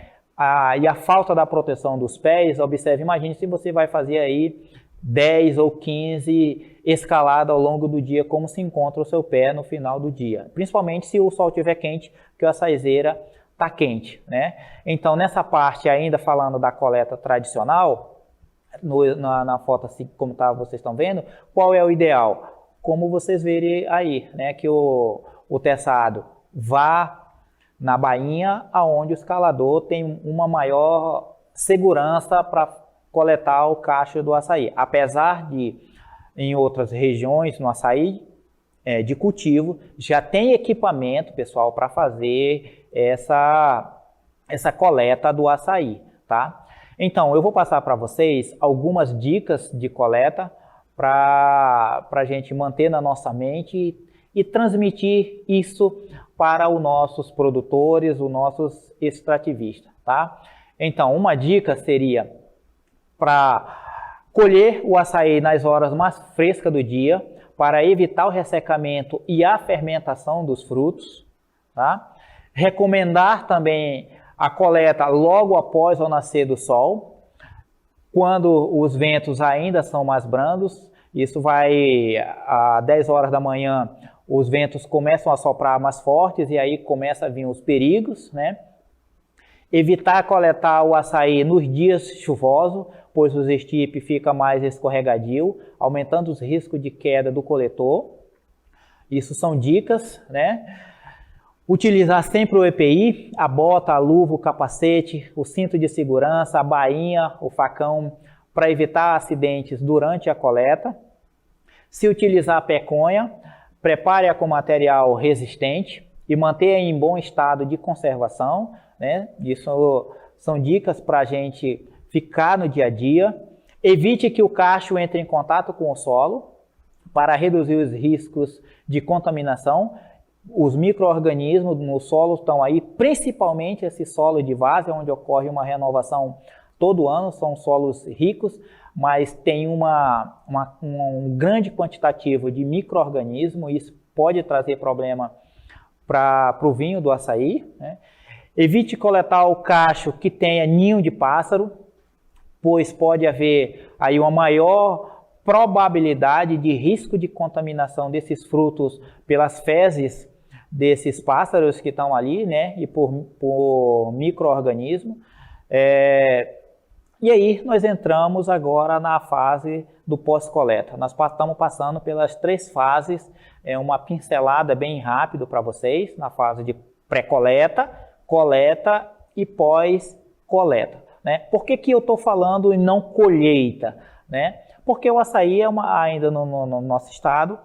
S1: e a falta da proteção dos pés, observe, imagine se você vai fazer aí 10 ou 15 escaladas ao longo do dia, como se encontra o seu pé no final do dia. Principalmente se o sol estiver quente, que a açaizeira está quente, né? Então, nessa parte ainda falando da coleta tradicional, na foto assim como vocês estão vendo, qual é o ideal? Como vocês verem aí, né? Que o teçado vá na bainha, aonde o escalador tem uma maior segurança para coletar o cacho do açaí. Apesar de, em outras regiões, no açaí de cultivo, já tem equipamento, pessoal, para fazer essa coleta do açaí, tá? Então, eu vou passar para vocês algumas dicas de coleta para a gente manter na nossa mente e transmitir isso para os nossos produtores, os nossos extrativistas, tá? Então, uma dica seria para colher o açaí nas horas mais frescas do dia, para evitar o ressecamento e a fermentação dos frutos, tá? Recomendar também a coleta logo após o nascer do sol, quando os ventos ainda são mais brandos. Isso vai às 10 horas da manhã, os ventos começam a soprar mais fortes e aí começam a vir os perigos, né? Evitar coletar o açaí nos dias chuvosos, pois o estipe fica mais escorregadio, aumentando os riscos de queda do coletor. Isso são dicas, né? Utilizar sempre o EPI, a bota, a luva, o capacete, o cinto de segurança, a bainha, o facão, para evitar acidentes durante a coleta. Se utilizar a peconha, prepare-a com material resistente e mantenha em bom estado de conservação, né? Isso são dicas para a gente ficar no dia a dia. Evite que o cacho entre em contato com o solo para reduzir os riscos de contaminação. Os micro-organismos no solo estão aí, principalmente esse solo de várzea, onde ocorre uma renovação todo ano. São solos ricos, mas tem um grande quantitativo de micro-organismos. Isso pode trazer problema para o vinho do açaí, né? Evite coletar o cacho que tenha ninho de pássaro, pois pode haver aí uma maior probabilidade de risco de contaminação desses frutos pelas fezes desses pássaros que estão ali, né, e por micro-organismo. E aí nós entramos agora na fase do pós-coleta. Nós estamos passando pelas 3 fases, uma pincelada bem rápido para vocês, na fase de pré-coleta, coleta e pós-coleta, né? Por que eu estou falando em não colheita, né? Porque o açaí ainda no nosso estado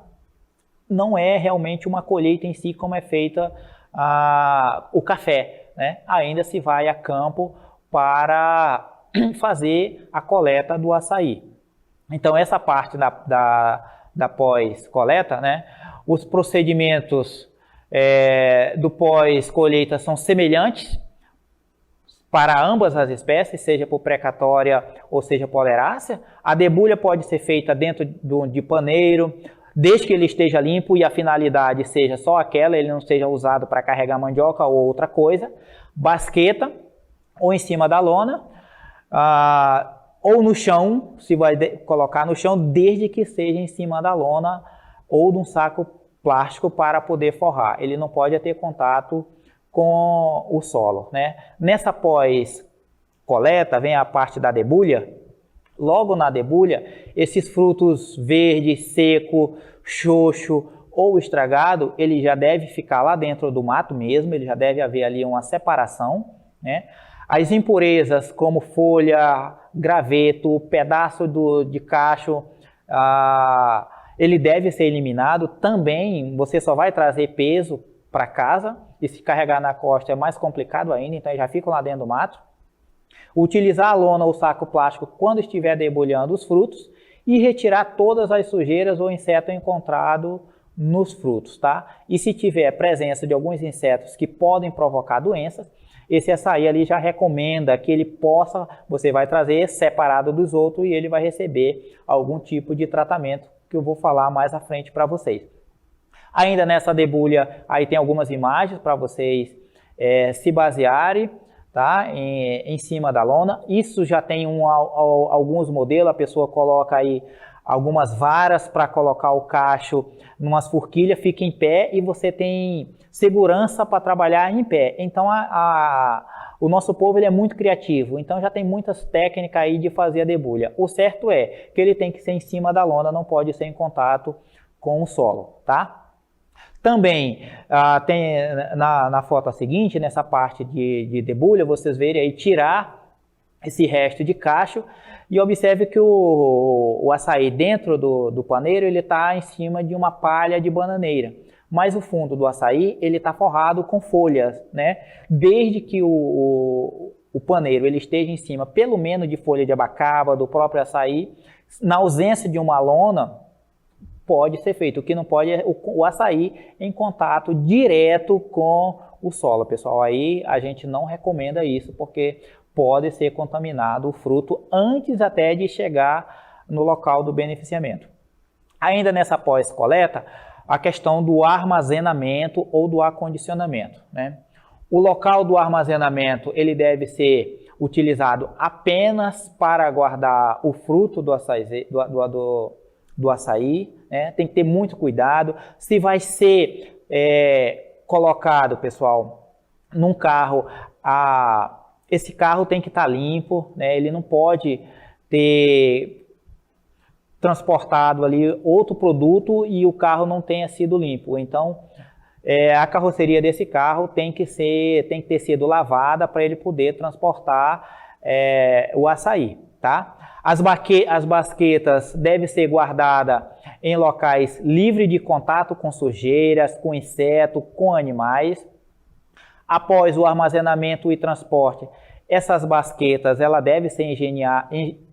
S1: não é realmente uma colheita em si como é feita o café, né? Ainda se vai a campo para fazer a coleta do açaí. Então essa parte da pós-coleta, né? Os procedimentos do pós-colheita são semelhantes para ambas as espécies, seja por precatória ou seja por olerácea. A debulha pode ser feita dentro de paneiro, desde que ele esteja limpo e a finalidade seja só aquela, ele não seja usado para carregar mandioca ou outra coisa. Basqueta ou em cima da lona, ou no chão, se vai colocar no chão, desde que seja em cima da lona ou de um saco plástico para poder forrar. Ele não pode ter contato com o solo, né? Nessa pós-coleta vem a parte da debulha. Logo na debulha, esses frutos verdes, seco, xoxo ou estragado, ele já deve ficar lá dentro do mato mesmo, ele já deve haver ali uma separação, né? As impurezas como folha, graveto, pedaço de cacho, ele deve ser eliminado. Também você só vai trazer peso para casa, e se carregar na costa é mais complicado ainda, então já ficam lá dentro do mato. Utilizar a lona ou saco plástico quando estiver debulhando os frutos e retirar todas as sujeiras ou inseto encontrado nos frutos, tá? E se tiver presença de alguns insetos que podem provocar doenças, esse açaí ali já recomenda que ele você vai trazer separado dos outros e ele vai receber algum tipo de tratamento que eu vou falar mais à frente para vocês. Ainda nessa debulha, aí tem algumas imagens para vocês se basearem, tá? Em cima da lona. Isso já tem alguns modelos, a pessoa coloca aí algumas varas para colocar o cacho numas forquilhas, fica em pé e você tem segurança para trabalhar em pé. Então o nosso povo ele é muito criativo, então já tem muitas técnicas aí de fazer a debulha. O certo é que ele tem que ser em cima da lona, não pode ser em contato com o solo, tá? Também tem na foto seguinte, nessa parte de debulha, vocês verem aí tirar esse resto de cacho e observe que o açaí dentro do paneiro ele está em cima de uma palha de bananeira, mas o fundo do açaí ele está forrado com folhas, né? Desde que o paneiro ele esteja em cima pelo menos de folha de abacaba, do próprio açaí, na ausência de uma lona, pode ser feito. O que não pode é o açaí em contato direto com o solo, pessoal. Aí a gente não recomenda isso, porque pode ser contaminado o fruto antes até de chegar no local do beneficiamento. Ainda nessa pós-coleta, a questão do armazenamento ou do acondicionamento, né? O local do armazenamento, ele deve ser utilizado apenas para guardar o fruto do açaí, né? Tem que ter muito cuidado. Se vai ser colocado, pessoal, num carro, esse carro tem que estar limpo, né? Ele não pode ter transportado ali outro produto e o carro não tenha sido limpo. Então, a carroceria desse carro tem que ter sido lavada para ele poder transportar o açaí, tá? As basquetas devem ser guardadas em locais livres de contato com sujeiras, com insetos, com animais. Após o armazenamento e transporte, essas basquetas ela deve ser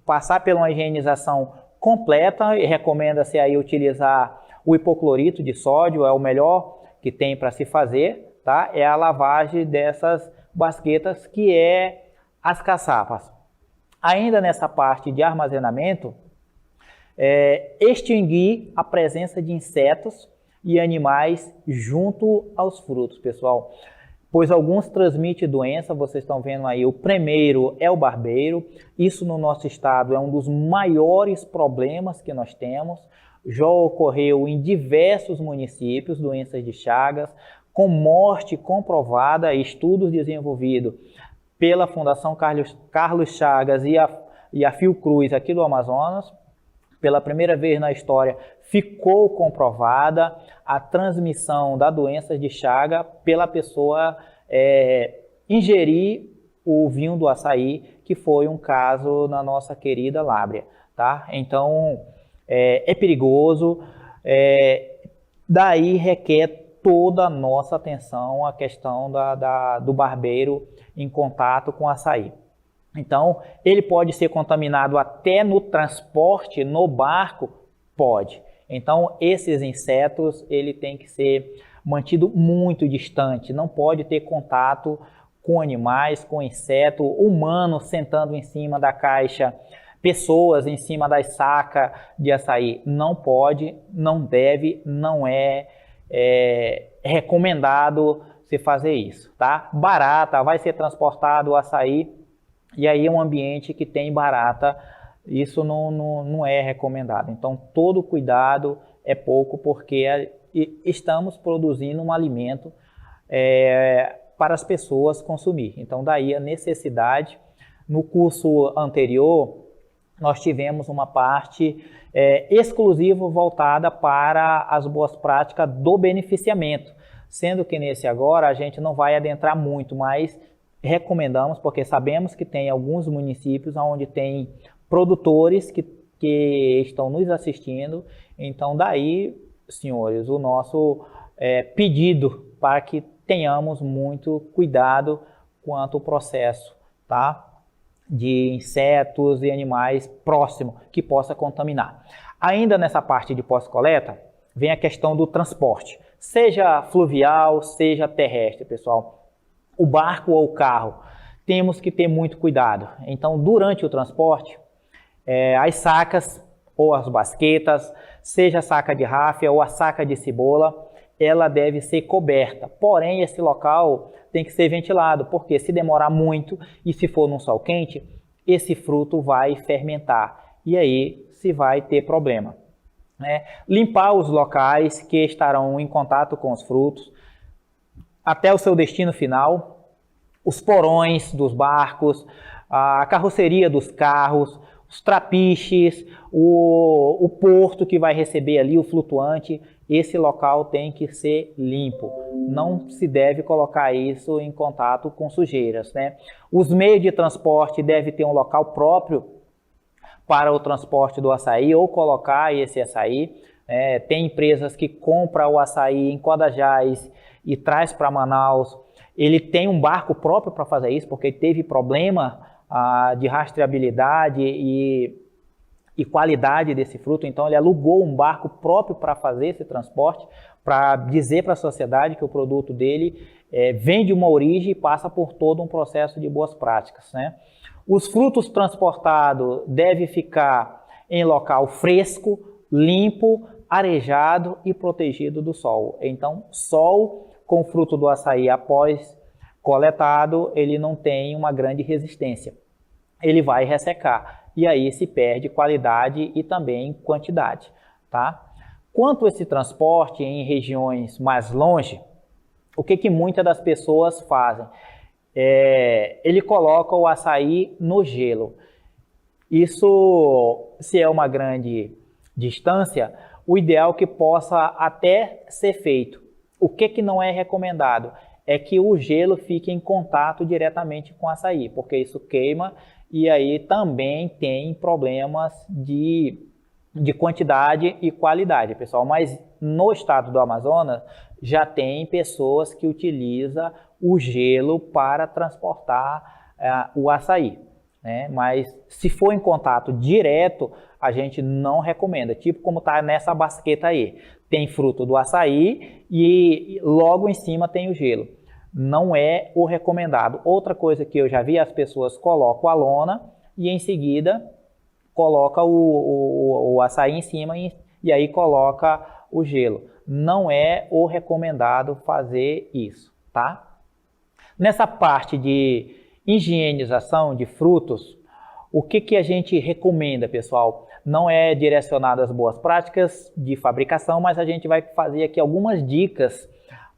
S1: passar por uma higienização completa, e recomenda-se aí utilizar o hipoclorito de sódio, é o melhor que tem para se fazer, tá? É a lavagem dessas basquetas, que é as caçapas. Ainda nessa parte de armazenamento, extinguir a presença de insetos e animais junto aos frutos, pessoal. Pois alguns transmitem doença, vocês estão vendo aí, o primeiro é o barbeiro. Isso no nosso estado é um dos maiores problemas que nós temos. Já ocorreu em diversos municípios, doenças de Chagas, com morte comprovada, estudos desenvolvidos pela Fundação Carlos Chagas e a Fiocruz aqui do Amazonas. Pela primeira vez na história, ficou comprovada a transmissão da doença de Chagas pela pessoa ingerir o vinho do açaí, que foi um caso na nossa querida Lábrea, tá? Então, é perigoso, daí requer toda a nossa atenção a questão do barbeiro em contato com o açaí. Então, ele pode ser contaminado até no transporte, no barco, pode. Então, esses insetos, ele tem que ser mantido muito distante, não pode ter contato com animais, com inseto, humano sentando em cima da caixa, pessoas em cima das sacas de açaí. Não pode, não deve, não é recomendado se fazer isso, tá? Barata, vai ser transportado o açaí, e aí é um ambiente que tem barata, isso não é recomendado. Então, todo cuidado é pouco, porque estamos produzindo um alimento para as pessoas consumir. Então, daí a necessidade. No curso anterior, nós tivemos uma parte exclusiva voltada para as boas práticas do beneficiamento, sendo que nesse agora a gente não vai adentrar muito, mas recomendamos, porque sabemos que tem alguns municípios onde tem produtores que estão nos assistindo. Então, daí, senhores, o nosso pedido para que tenhamos muito cuidado quanto ao processo, tá? De insetos e animais próximos que possa contaminar. Ainda nessa parte de pós-coleta, vem a questão do transporte, seja fluvial, seja terrestre, pessoal. O barco ou o carro, temos que ter muito cuidado. Então, durante o transporte, as sacas ou as basquetas, seja a saca de ráfia ou a saca de cebola, ela deve ser coberta. Porém, esse local tem que ser ventilado, porque se demorar muito e se for num sol quente, esse fruto vai fermentar e aí se vai ter problema. Limpar os locais que estarão em contato com os frutos até o seu destino final, os porões dos barcos, a carroceria dos carros, os trapiches, o porto que vai receber ali o flutuante. Esse local tem que ser limpo, não se deve colocar isso em contato com sujeiras, né? Os meios de transporte devem ter um local próprio para o transporte do açaí ou colocar esse açaí. Tem empresas que compram o açaí em Codajás e traz para Manaus. Ele tem um barco próprio para fazer isso, porque teve problema de rastreabilidade e qualidade desse fruto. Então ele alugou um barco próprio para fazer esse transporte, para dizer para a sociedade que o produto dele vem de uma origem e passa por todo um processo de boas práticas, né? Os frutos transportados devem ficar em local fresco, limpo, arejado e protegido do sol. Então, sol com o fruto do açaí após coletado, ele não tem uma grande resistência. Ele vai ressecar e aí se perde qualidade e também quantidade, tá? Quanto a esse transporte em regiões mais longe, o que muitas das pessoas fazem? Ele coloca o açaí no gelo. Isso, se é uma grande distância, o ideal é que possa até ser feito. O que não é recomendado? É que o gelo fique em contato diretamente com o açaí, porque isso queima e aí também tem problemas de quantidade e qualidade, pessoal. Mas no estado do Amazonas já tem pessoas que utilizam o gelo para transportar o açaí, né? Mas se for em contato direto, a gente não recomenda, tipo como está nessa basqueta aí. Tem fruto do açaí e logo em cima tem o gelo. Não é o recomendado. Outra coisa que eu já vi, as pessoas colocam a lona e em seguida coloca o açaí em cima e aí coloca o gelo. Não é o recomendado fazer isso, tá? Nessa parte de higienização de frutos, o que a gente recomenda, pessoal? Não é direcionado às boas práticas de fabricação, mas a gente vai fazer aqui algumas dicas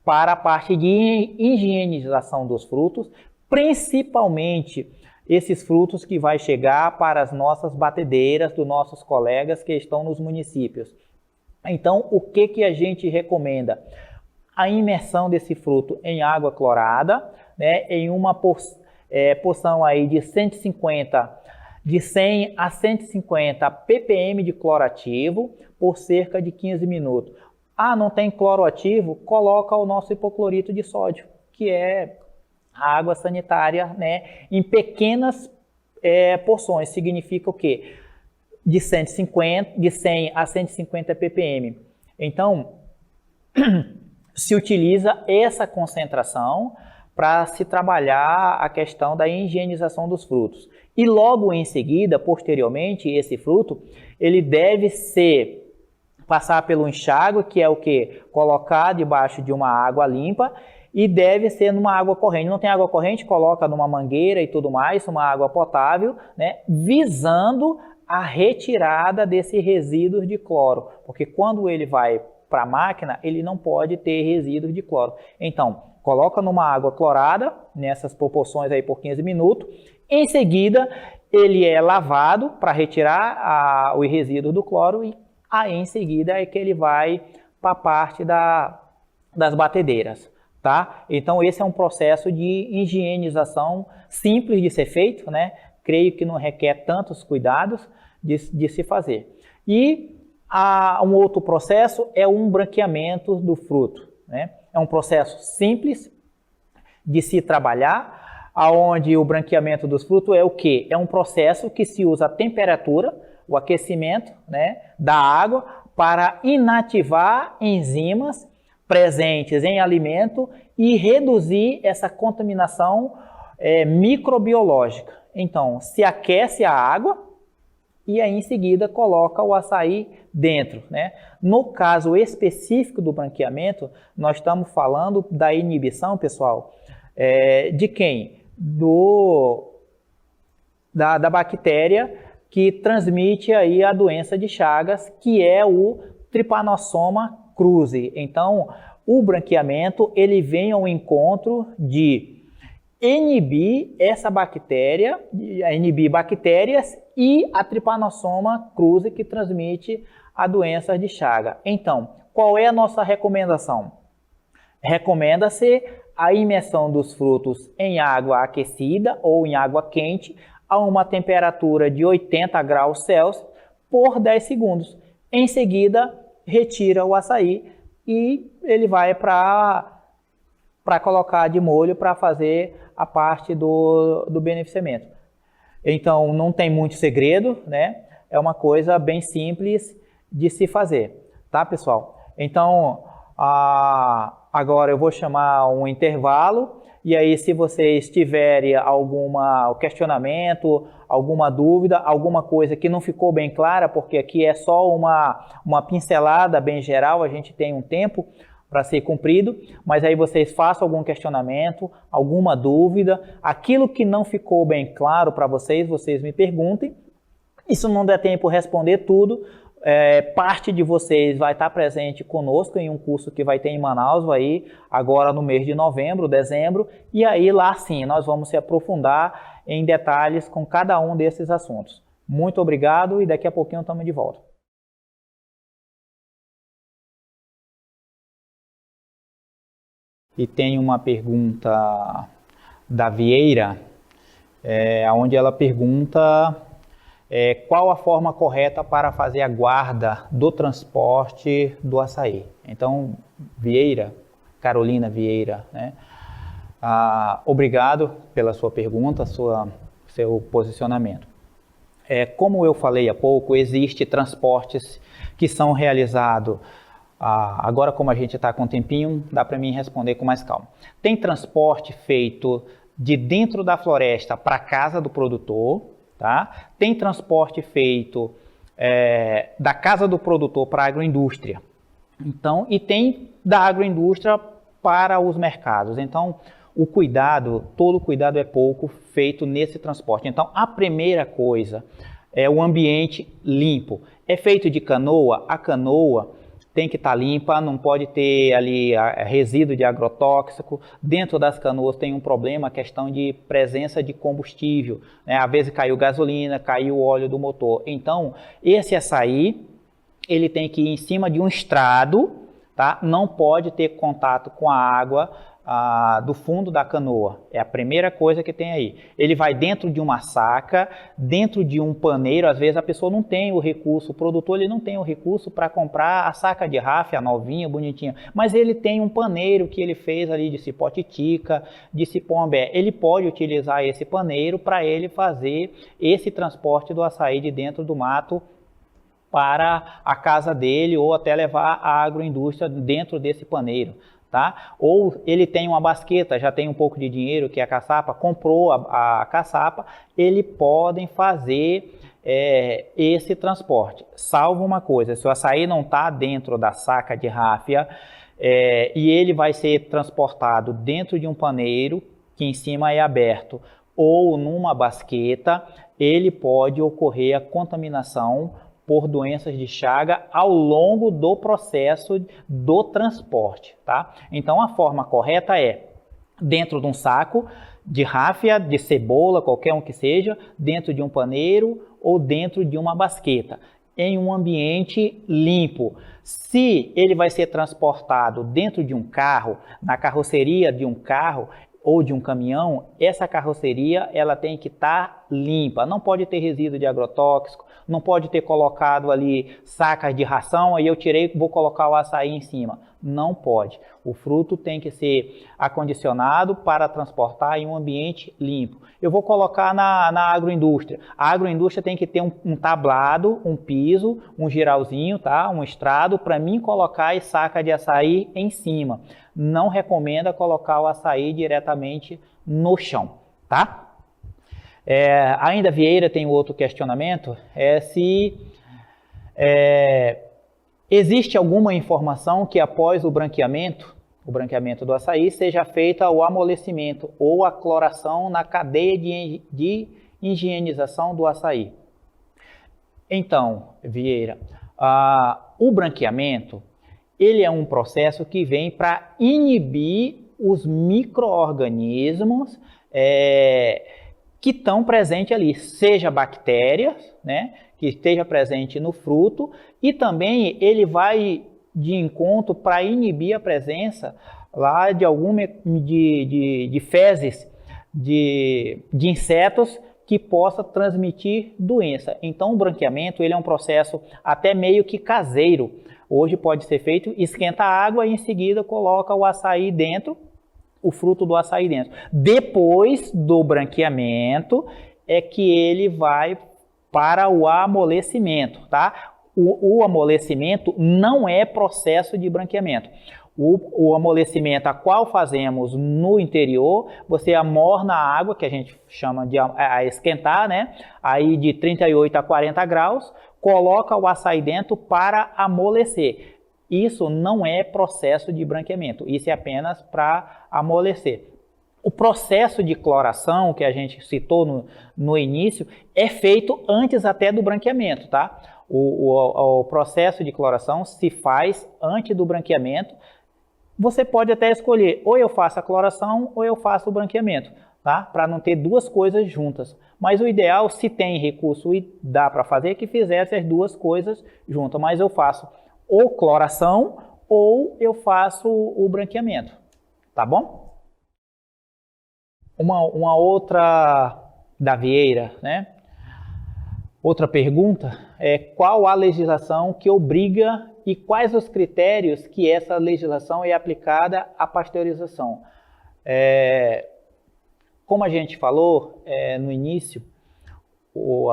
S1: para a parte de higienização dos frutos, principalmente esses frutos que vai chegar para as nossas batedeiras dos nossos colegas que estão nos municípios. Então, o que a gente recomenda? A imersão desse fruto em água clorada, né, em uma porção aí de 100 a 150 ppm de cloro ativo por cerca de 15 minutos. Ah, não tem cloro ativo? Coloca o nosso hipoclorito de sódio, que é a água sanitária, né, em pequenas porções. Significa o quê? De 100 a 150 ppm. Então, se utiliza essa concentração para se trabalhar a questão da higienização dos frutos. E logo em seguida, posteriormente, esse fruto, ele deve passar pelo enxágue, que é o que? Colocar debaixo de uma água limpa e deve ser numa água corrente. Não tem água corrente? Coloca numa mangueira e tudo mais, uma água potável, né? Visando a retirada desses resíduos de cloro, porque quando ele vai para a máquina, ele não pode ter resíduos de cloro. Então, coloca numa água clorada, nessas proporções aí por 15 minutos. Em seguida, ele é lavado para retirar o resíduo do cloro e aí em seguida é que ele vai para a parte das batedeiras, tá? Então, esse é um processo de higienização simples de ser feito, né? Creio que não requer tantos cuidados de se fazer. E um outro processo é o branqueamento do fruto, né? É um processo simples de se trabalhar, onde o branqueamento dos frutos é o quê? É um processo que se usa a temperatura, o aquecimento, né, da água para inativar enzimas presentes em alimento e reduzir essa contaminação microbiológica. Então, se aquece a água e aí em seguida coloca o açaí dentro, né? No caso específico do branqueamento, nós estamos falando da inibição, pessoal, de quem? Da bactéria que transmite aí a doença de Chagas, que é o Trypanosoma cruzi. Então, o branqueamento, ele vem ao encontro de inibir essa bactéria, inibir bactérias e a Trypanosoma cruzi que transmite a doença de Chagas. Então, qual é a nossa recomendação? Recomenda-se a imersão dos frutos em água aquecida ou em água quente a uma temperatura de 80 graus Celsius por 10 segundos. Em seguida, retira o açaí e ele vai para colocar de molho para fazer a parte do beneficiamento. Então, não tem muito segredo, né? é uma coisa bem simples de se fazer, tá, pessoal? Então, agora eu vou chamar um intervalo, e aí se vocês tiverem algum questionamento, alguma dúvida, alguma coisa que não ficou bem clara, porque aqui é só uma pincelada bem geral, a gente tem um tempo para ser cumprido, mas aí vocês façam algum questionamento, alguma dúvida, aquilo que não ficou bem claro para vocês, vocês me perguntem. E se não der tempo de responder tudo, parte de vocês vai estar presente conosco em um curso que vai ter em Manaus, agora no mês de novembro, dezembro, e aí lá sim nós vamos se aprofundar em detalhes com cada um desses assuntos. Muito obrigado e daqui a pouquinho estamos de volta. E tem uma pergunta da Vieira, onde ela pergunta qual a forma correta para fazer a guarda do transporte do açaí. Então, Vieira, Carolina Vieira, né? Obrigado pela sua pergunta, seu posicionamento. Como eu falei há pouco, existem transportes que são realizados. Agora, como a gente está com um tempinho, dá para mim responder com mais calma. Tem transporte feito de dentro da floresta para a casa do produtor, tá? Tem transporte feito da casa do produtor para a agroindústria. Então, e tem da agroindústria para os mercados. Então, todo cuidado é pouco feito nesse transporte. Então, a primeira coisa é o ambiente limpo. É feito de canoa, a canoa tem que estar limpa, não pode ter ali resíduo de agrotóxico. Dentro das canoas tem um problema, a questão de presença de combustível, né? Às vezes caiu gasolina, caiu o óleo do motor. Então, esse açaí, ele tem que ir em cima de um estrado, tá? Não pode ter contato com a água do fundo da canoa. É a primeira coisa que tem aí. Ele vai dentro de uma saca, dentro de um paneiro. Às vezes a pessoa não tem o recurso, o produtor ele não tem o recurso para comprar a saca de ráfia novinha, bonitinha, mas ele tem um paneiro que ele fez ali de cipó titica, de cipó ambé. Ele pode utilizar esse paneiro para ele fazer esse transporte do açaí de dentro do mato para a casa dele, ou até levar a agroindústria dentro desse paneiro. Tá? Ou ele tem uma basqueta, já tem um pouco de dinheiro, que é a caçapa, comprou a caçapa, eles podem fazer esse transporte. Salvo uma coisa, se o açaí não está dentro da saca de ráfia, e ele vai ser transportado dentro de um paneiro, que em cima é aberto, ou numa basqueta, ele pode ocorrer a contaminação por doenças de chaga ao longo do processo do transporte, tá? Então, a forma correta é dentro de um saco de ráfia, de cebola, qualquer um que seja, dentro de um paneiro ou dentro de uma basqueta, em um ambiente limpo. Se ele vai ser transportado dentro de um carro, na carroceria de um carro ou de um caminhão, essa carroceria ela tem que estar limpa, não pode ter resíduo de agrotóxico, não pode ter colocado ali sacas de ração, aí eu tirei e vou colocar o açaí em cima. Não pode. O fruto tem que ser acondicionado para transportar em um ambiente limpo. Eu vou colocar na agroindústria. A agroindústria tem que ter um tablado, um piso, um giralzinho, tá? Um estrado, para mim colocar a saca de açaí em cima. Não recomenda colocar o açaí diretamente no chão, tá? Ainda Vieira tem outro questionamento, se existe alguma informação que após o branqueamento do açaí, seja feita o amolecimento ou a cloração na cadeia de higienização do açaí. Então, Vieira, o branqueamento, ele é um processo que vem para inibir os micro-organismos que estão presentes ali, seja bactérias, né, que esteja presente no fruto, e também ele vai de encontro para inibir a presença lá de fezes de insetos que possa transmitir doença. Então o branqueamento ele é um processo até meio que caseiro. Hoje pode ser feito, esquenta a água e em seguida coloca o açaí dentro, o fruto do açaí dentro. Depois do branqueamento é que ele vai para o amolecimento, tá? O amolecimento não é processo de branqueamento. O amolecimento a qual fazemos no interior, você amorna a água, que a gente chama de esquentar, né? Aí de 38 a 40 graus, coloca o açaí dentro para amolecer. Isso não é processo de branqueamento, isso é apenas para amolecer. O processo de cloração, que a gente citou no início, é feito antes até do branqueamento, tá? O processo de cloração se faz antes do branqueamento. Você pode até escolher, ou eu faço a cloração ou eu faço o branqueamento, tá? Para não ter duas coisas juntas. Mas o ideal, se tem recurso e dá para fazer, é que fizesse as duas coisas juntas. Mas eu faço ou cloração ou eu faço o branqueamento, tá bom? Uma outra da Vieira, né? Outra pergunta é qual a legislação que obriga e quais os critérios que essa legislação é aplicada à pasteurização. Como a gente falou no início,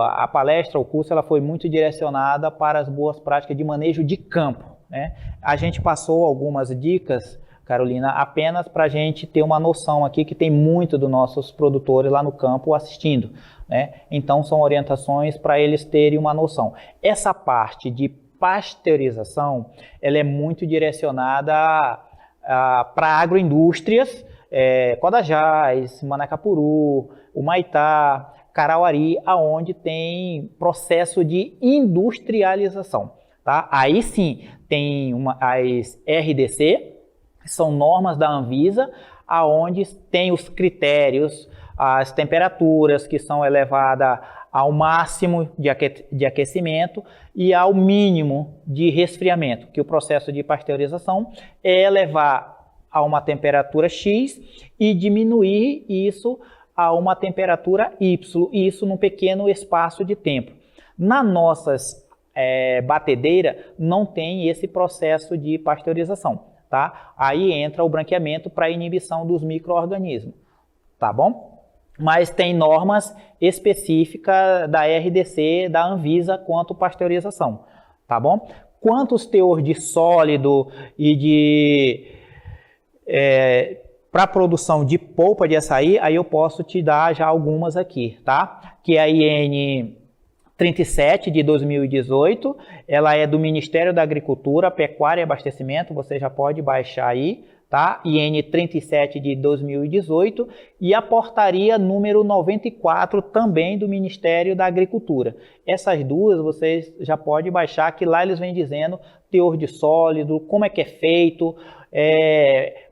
S1: a palestra, o curso, ela foi muito direcionada para as boas práticas de manejo de campo, né? A gente passou algumas dicas, Carolina, apenas para a gente ter uma noção aqui que tem muito dos nossos produtores lá no campo assistindo, né? Então são orientações para eles terem uma noção. Essa parte de pasteurização, ela é muito direcionada para agroindústrias, Codajás, Manacapuru, Humaitá, Carauari, aonde tem processo de industrialização, tá? Aí sim tem as RDC, que são normas da Anvisa, aonde tem os critérios, as temperaturas que são elevadas ao máximo de aquecimento e ao mínimo de resfriamento, que o processo de pasteurização é levar a uma temperatura X e diminuir isso a uma temperatura Y, e isso num pequeno espaço de tempo. Nas nossas batedeiras não tem esse processo de pasteurização, tá? Aí entra o branqueamento para inibição dos micro-organismos, tá bom? Mas tem normas específicas da RDC, da Anvisa, quanto pasteurização, tá bom? Quantos teor de sólido e de para produção de polpa de açaí, aí eu posso te dar já algumas aqui, tá? Que é a IN 37 de 2018, ela é do Ministério da Agricultura, Pecuária e Abastecimento, você já pode baixar aí, tá? IN 37 de 2018 e a portaria número 94 também do Ministério da Agricultura. Essas duas vocês já podem baixar, que lá eles vêm dizendo teor de sólido, como é que é feito,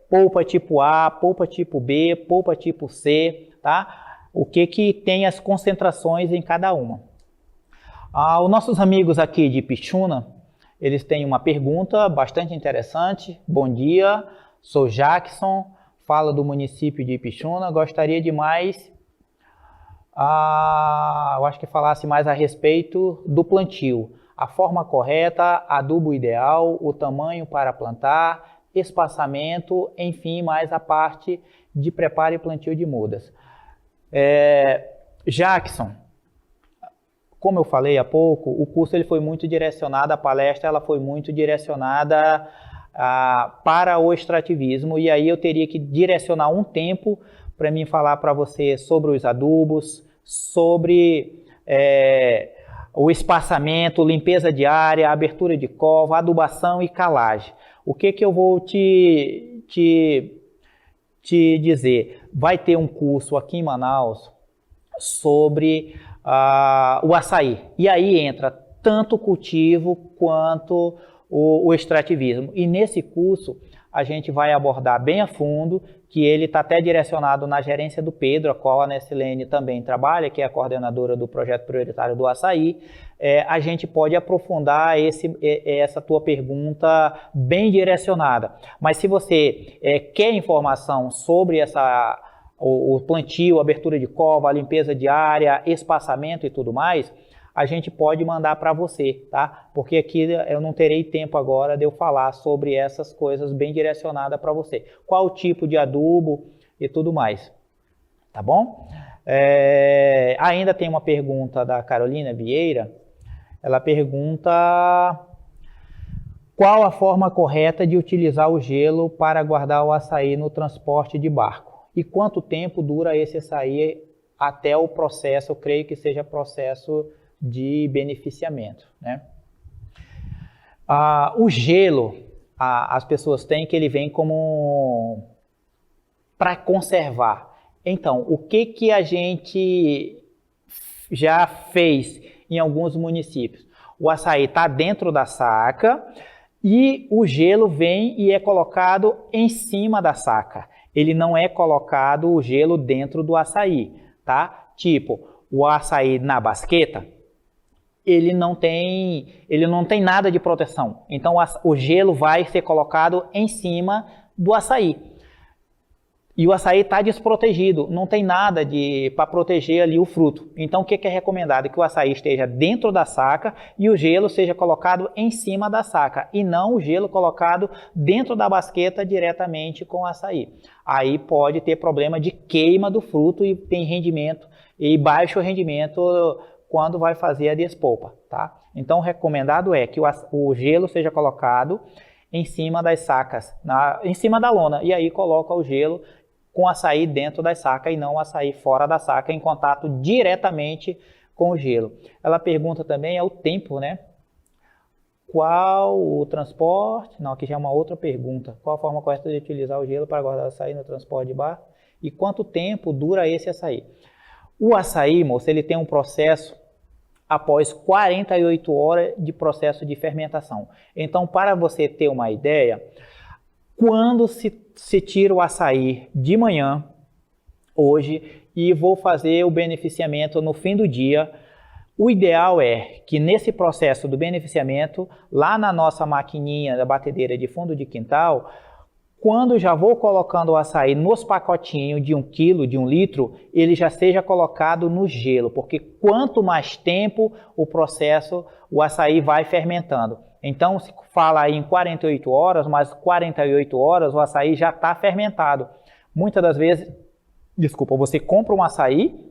S1: polpa tipo A, polpa tipo B, polpa tipo C, tá? O que tem as concentrações em cada uma. Os nossos amigos aqui de Pixuna, eles têm uma pergunta bastante interessante. Bom dia, sou Jackson, falo do município de Pixuna, gostaria de mais, eu acho que falasse mais a respeito do plantio. A forma correta, adubo ideal, o tamanho para plantar, espaçamento, enfim, mais a parte de preparo e plantio de mudas. Jackson, como eu falei há pouco, o curso ele foi muito direcionado, a palestra ela foi muito direcionada para o extrativismo, e aí eu teria que direcionar um tempo para mim falar para você sobre os adubos, sobre o espaçamento, limpeza de área, abertura de cova, adubação e calagem. O que eu vou te dizer? Vai ter um curso aqui em Manaus sobre o açaí. E aí entra tanto o cultivo quanto o extrativismo. E nesse curso a gente vai abordar bem a fundo, que ele está até direcionado na gerência do Pedro, a qual a Nestlé também trabalha, que é a coordenadora do projeto prioritário do açaí. A gente pode aprofundar essa tua pergunta bem direcionada. Mas se você quer informação sobre o plantio, abertura de cova, a limpeza de área, espaçamento e tudo mais, a gente pode mandar para você, tá? Porque aqui eu não terei tempo agora de eu falar sobre essas coisas bem direcionadas para você. Qual o tipo de adubo e tudo mais, tá bom? Ainda tem uma pergunta da Carolina Vieira. Ela pergunta qual a forma correta de utilizar o gelo para guardar o açaí no transporte de barco e quanto tempo dura esse açaí até o processo, eu creio que seja processo de beneficiamento, né? O gelo, as pessoas têm que ele vem como para conservar. Então, o que a gente já fez em alguns municípios? O açaí está dentro da saca e o gelo vem e é colocado em cima da saca. Ele não é colocado o gelo dentro do açaí, tá? Tipo, o açaí na basqueta, ele não tem nada de proteção. Então, o gelo vai ser colocado em cima do açaí. E o açaí está desprotegido, não tem nada para proteger ali o fruto. Então, o que é recomendado? Que o açaí esteja dentro da saca e o gelo seja colocado em cima da saca, e não o gelo colocado dentro da basqueta diretamente com o açaí. Aí pode ter problema de queima do fruto e tem rendimento, e baixo rendimento quando vai fazer a despolpa, tá? Então, o recomendado é que o gelo seja colocado em cima das sacas, em cima da lona, e aí coloca o gelo com o açaí dentro da saca e não o açaí fora da saca, em contato diretamente com o gelo. Ela pergunta também o tempo, né? Qual o transporte? Não, aqui já é uma outra pergunta. Qual a forma correta de utilizar o gelo para guardar o açaí no transporte de barco? E quanto tempo dura esse açaí? O açaí, moço, ele tem um processo após 48 horas de processo de fermentação. Então, para você ter uma ideia, quando se tira o açaí de manhã, hoje, e vou fazer o beneficiamento no fim do dia, o ideal é que nesse processo do beneficiamento, lá na nossa maquininha da batedeira de fundo de quintal, quando já vou colocando o açaí nos pacotinhos de 1 quilo, de 1 litro, ele já seja colocado no gelo, porque quanto mais tempo o açaí vai fermentando. Então, se fala aí em 48 horas, mas 48 horas o açaí já está fermentado. Muitas das vezes, você compra um açaí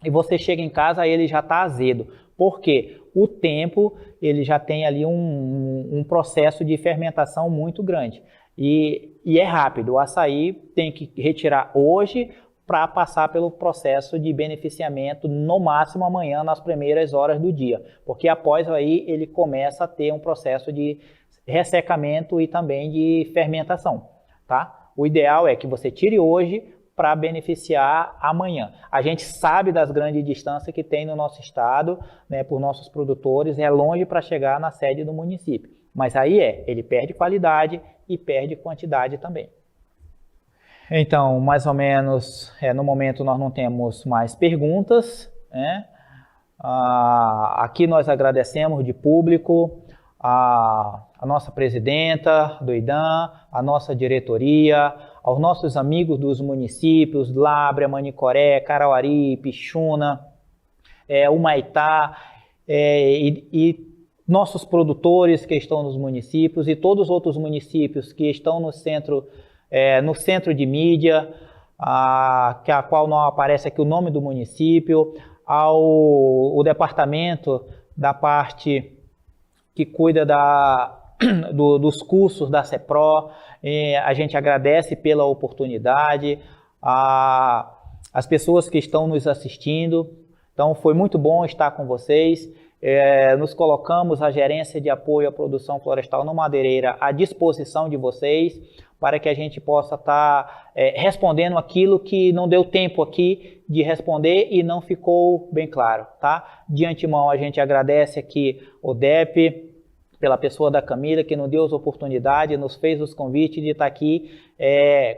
S1: e você chega em casa e ele já está azedo. Por quê? O tempo, ele já tem ali um processo de fermentação muito grande. E é rápido, o açaí tem que retirar hoje para passar pelo processo de beneficiamento no máximo amanhã nas primeiras horas do dia, porque após aí ele começa a ter um processo de ressecamento e também de fermentação, tá? O ideal é que você tire hoje para beneficiar amanhã. A gente sabe das grandes distâncias que tem no nosso estado, né, por nossos produtores, é longe para chegar na sede do município, mas aí ele perde qualidade e perde quantidade também. Então, mais ou menos, no momento nós não temos mais perguntas, né? Aqui nós agradecemos de público a nossa presidenta do IDAM, a nossa diretoria, aos nossos amigos dos municípios, Lábrea, Manicoré, Carauari, Pixuna, Humaitá, e nossos produtores que estão nos municípios e todos os outros municípios que estão no centro de mídia, a qual não aparece aqui o nome do município, o departamento da parte que cuida dos cursos da CEPRO, a gente agradece pela oportunidade, as pessoas que estão nos assistindo. Então foi muito bom estar com vocês. Nos colocamos, a Gerência de Apoio à Produção Florestal no Madeireira, à disposição de vocês, para que a gente possa estar respondendo aquilo que não deu tempo aqui de responder e não ficou bem claro, tá? De antemão, a gente agradece aqui o DEP, pela pessoa da Camila, que nos deu as oportunidades, nos fez os convites de estar aqui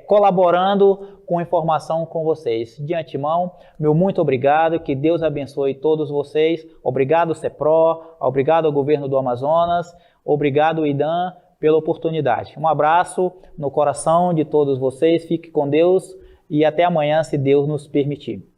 S1: colaborando com informação com vocês. De antemão, meu muito obrigado, que Deus abençoe todos vocês. Obrigado, CEPRO, obrigado ao Governo do Amazonas, obrigado, IDAM, pela oportunidade. Um abraço no coração de todos vocês, fique com Deus e até amanhã, se Deus nos permitir.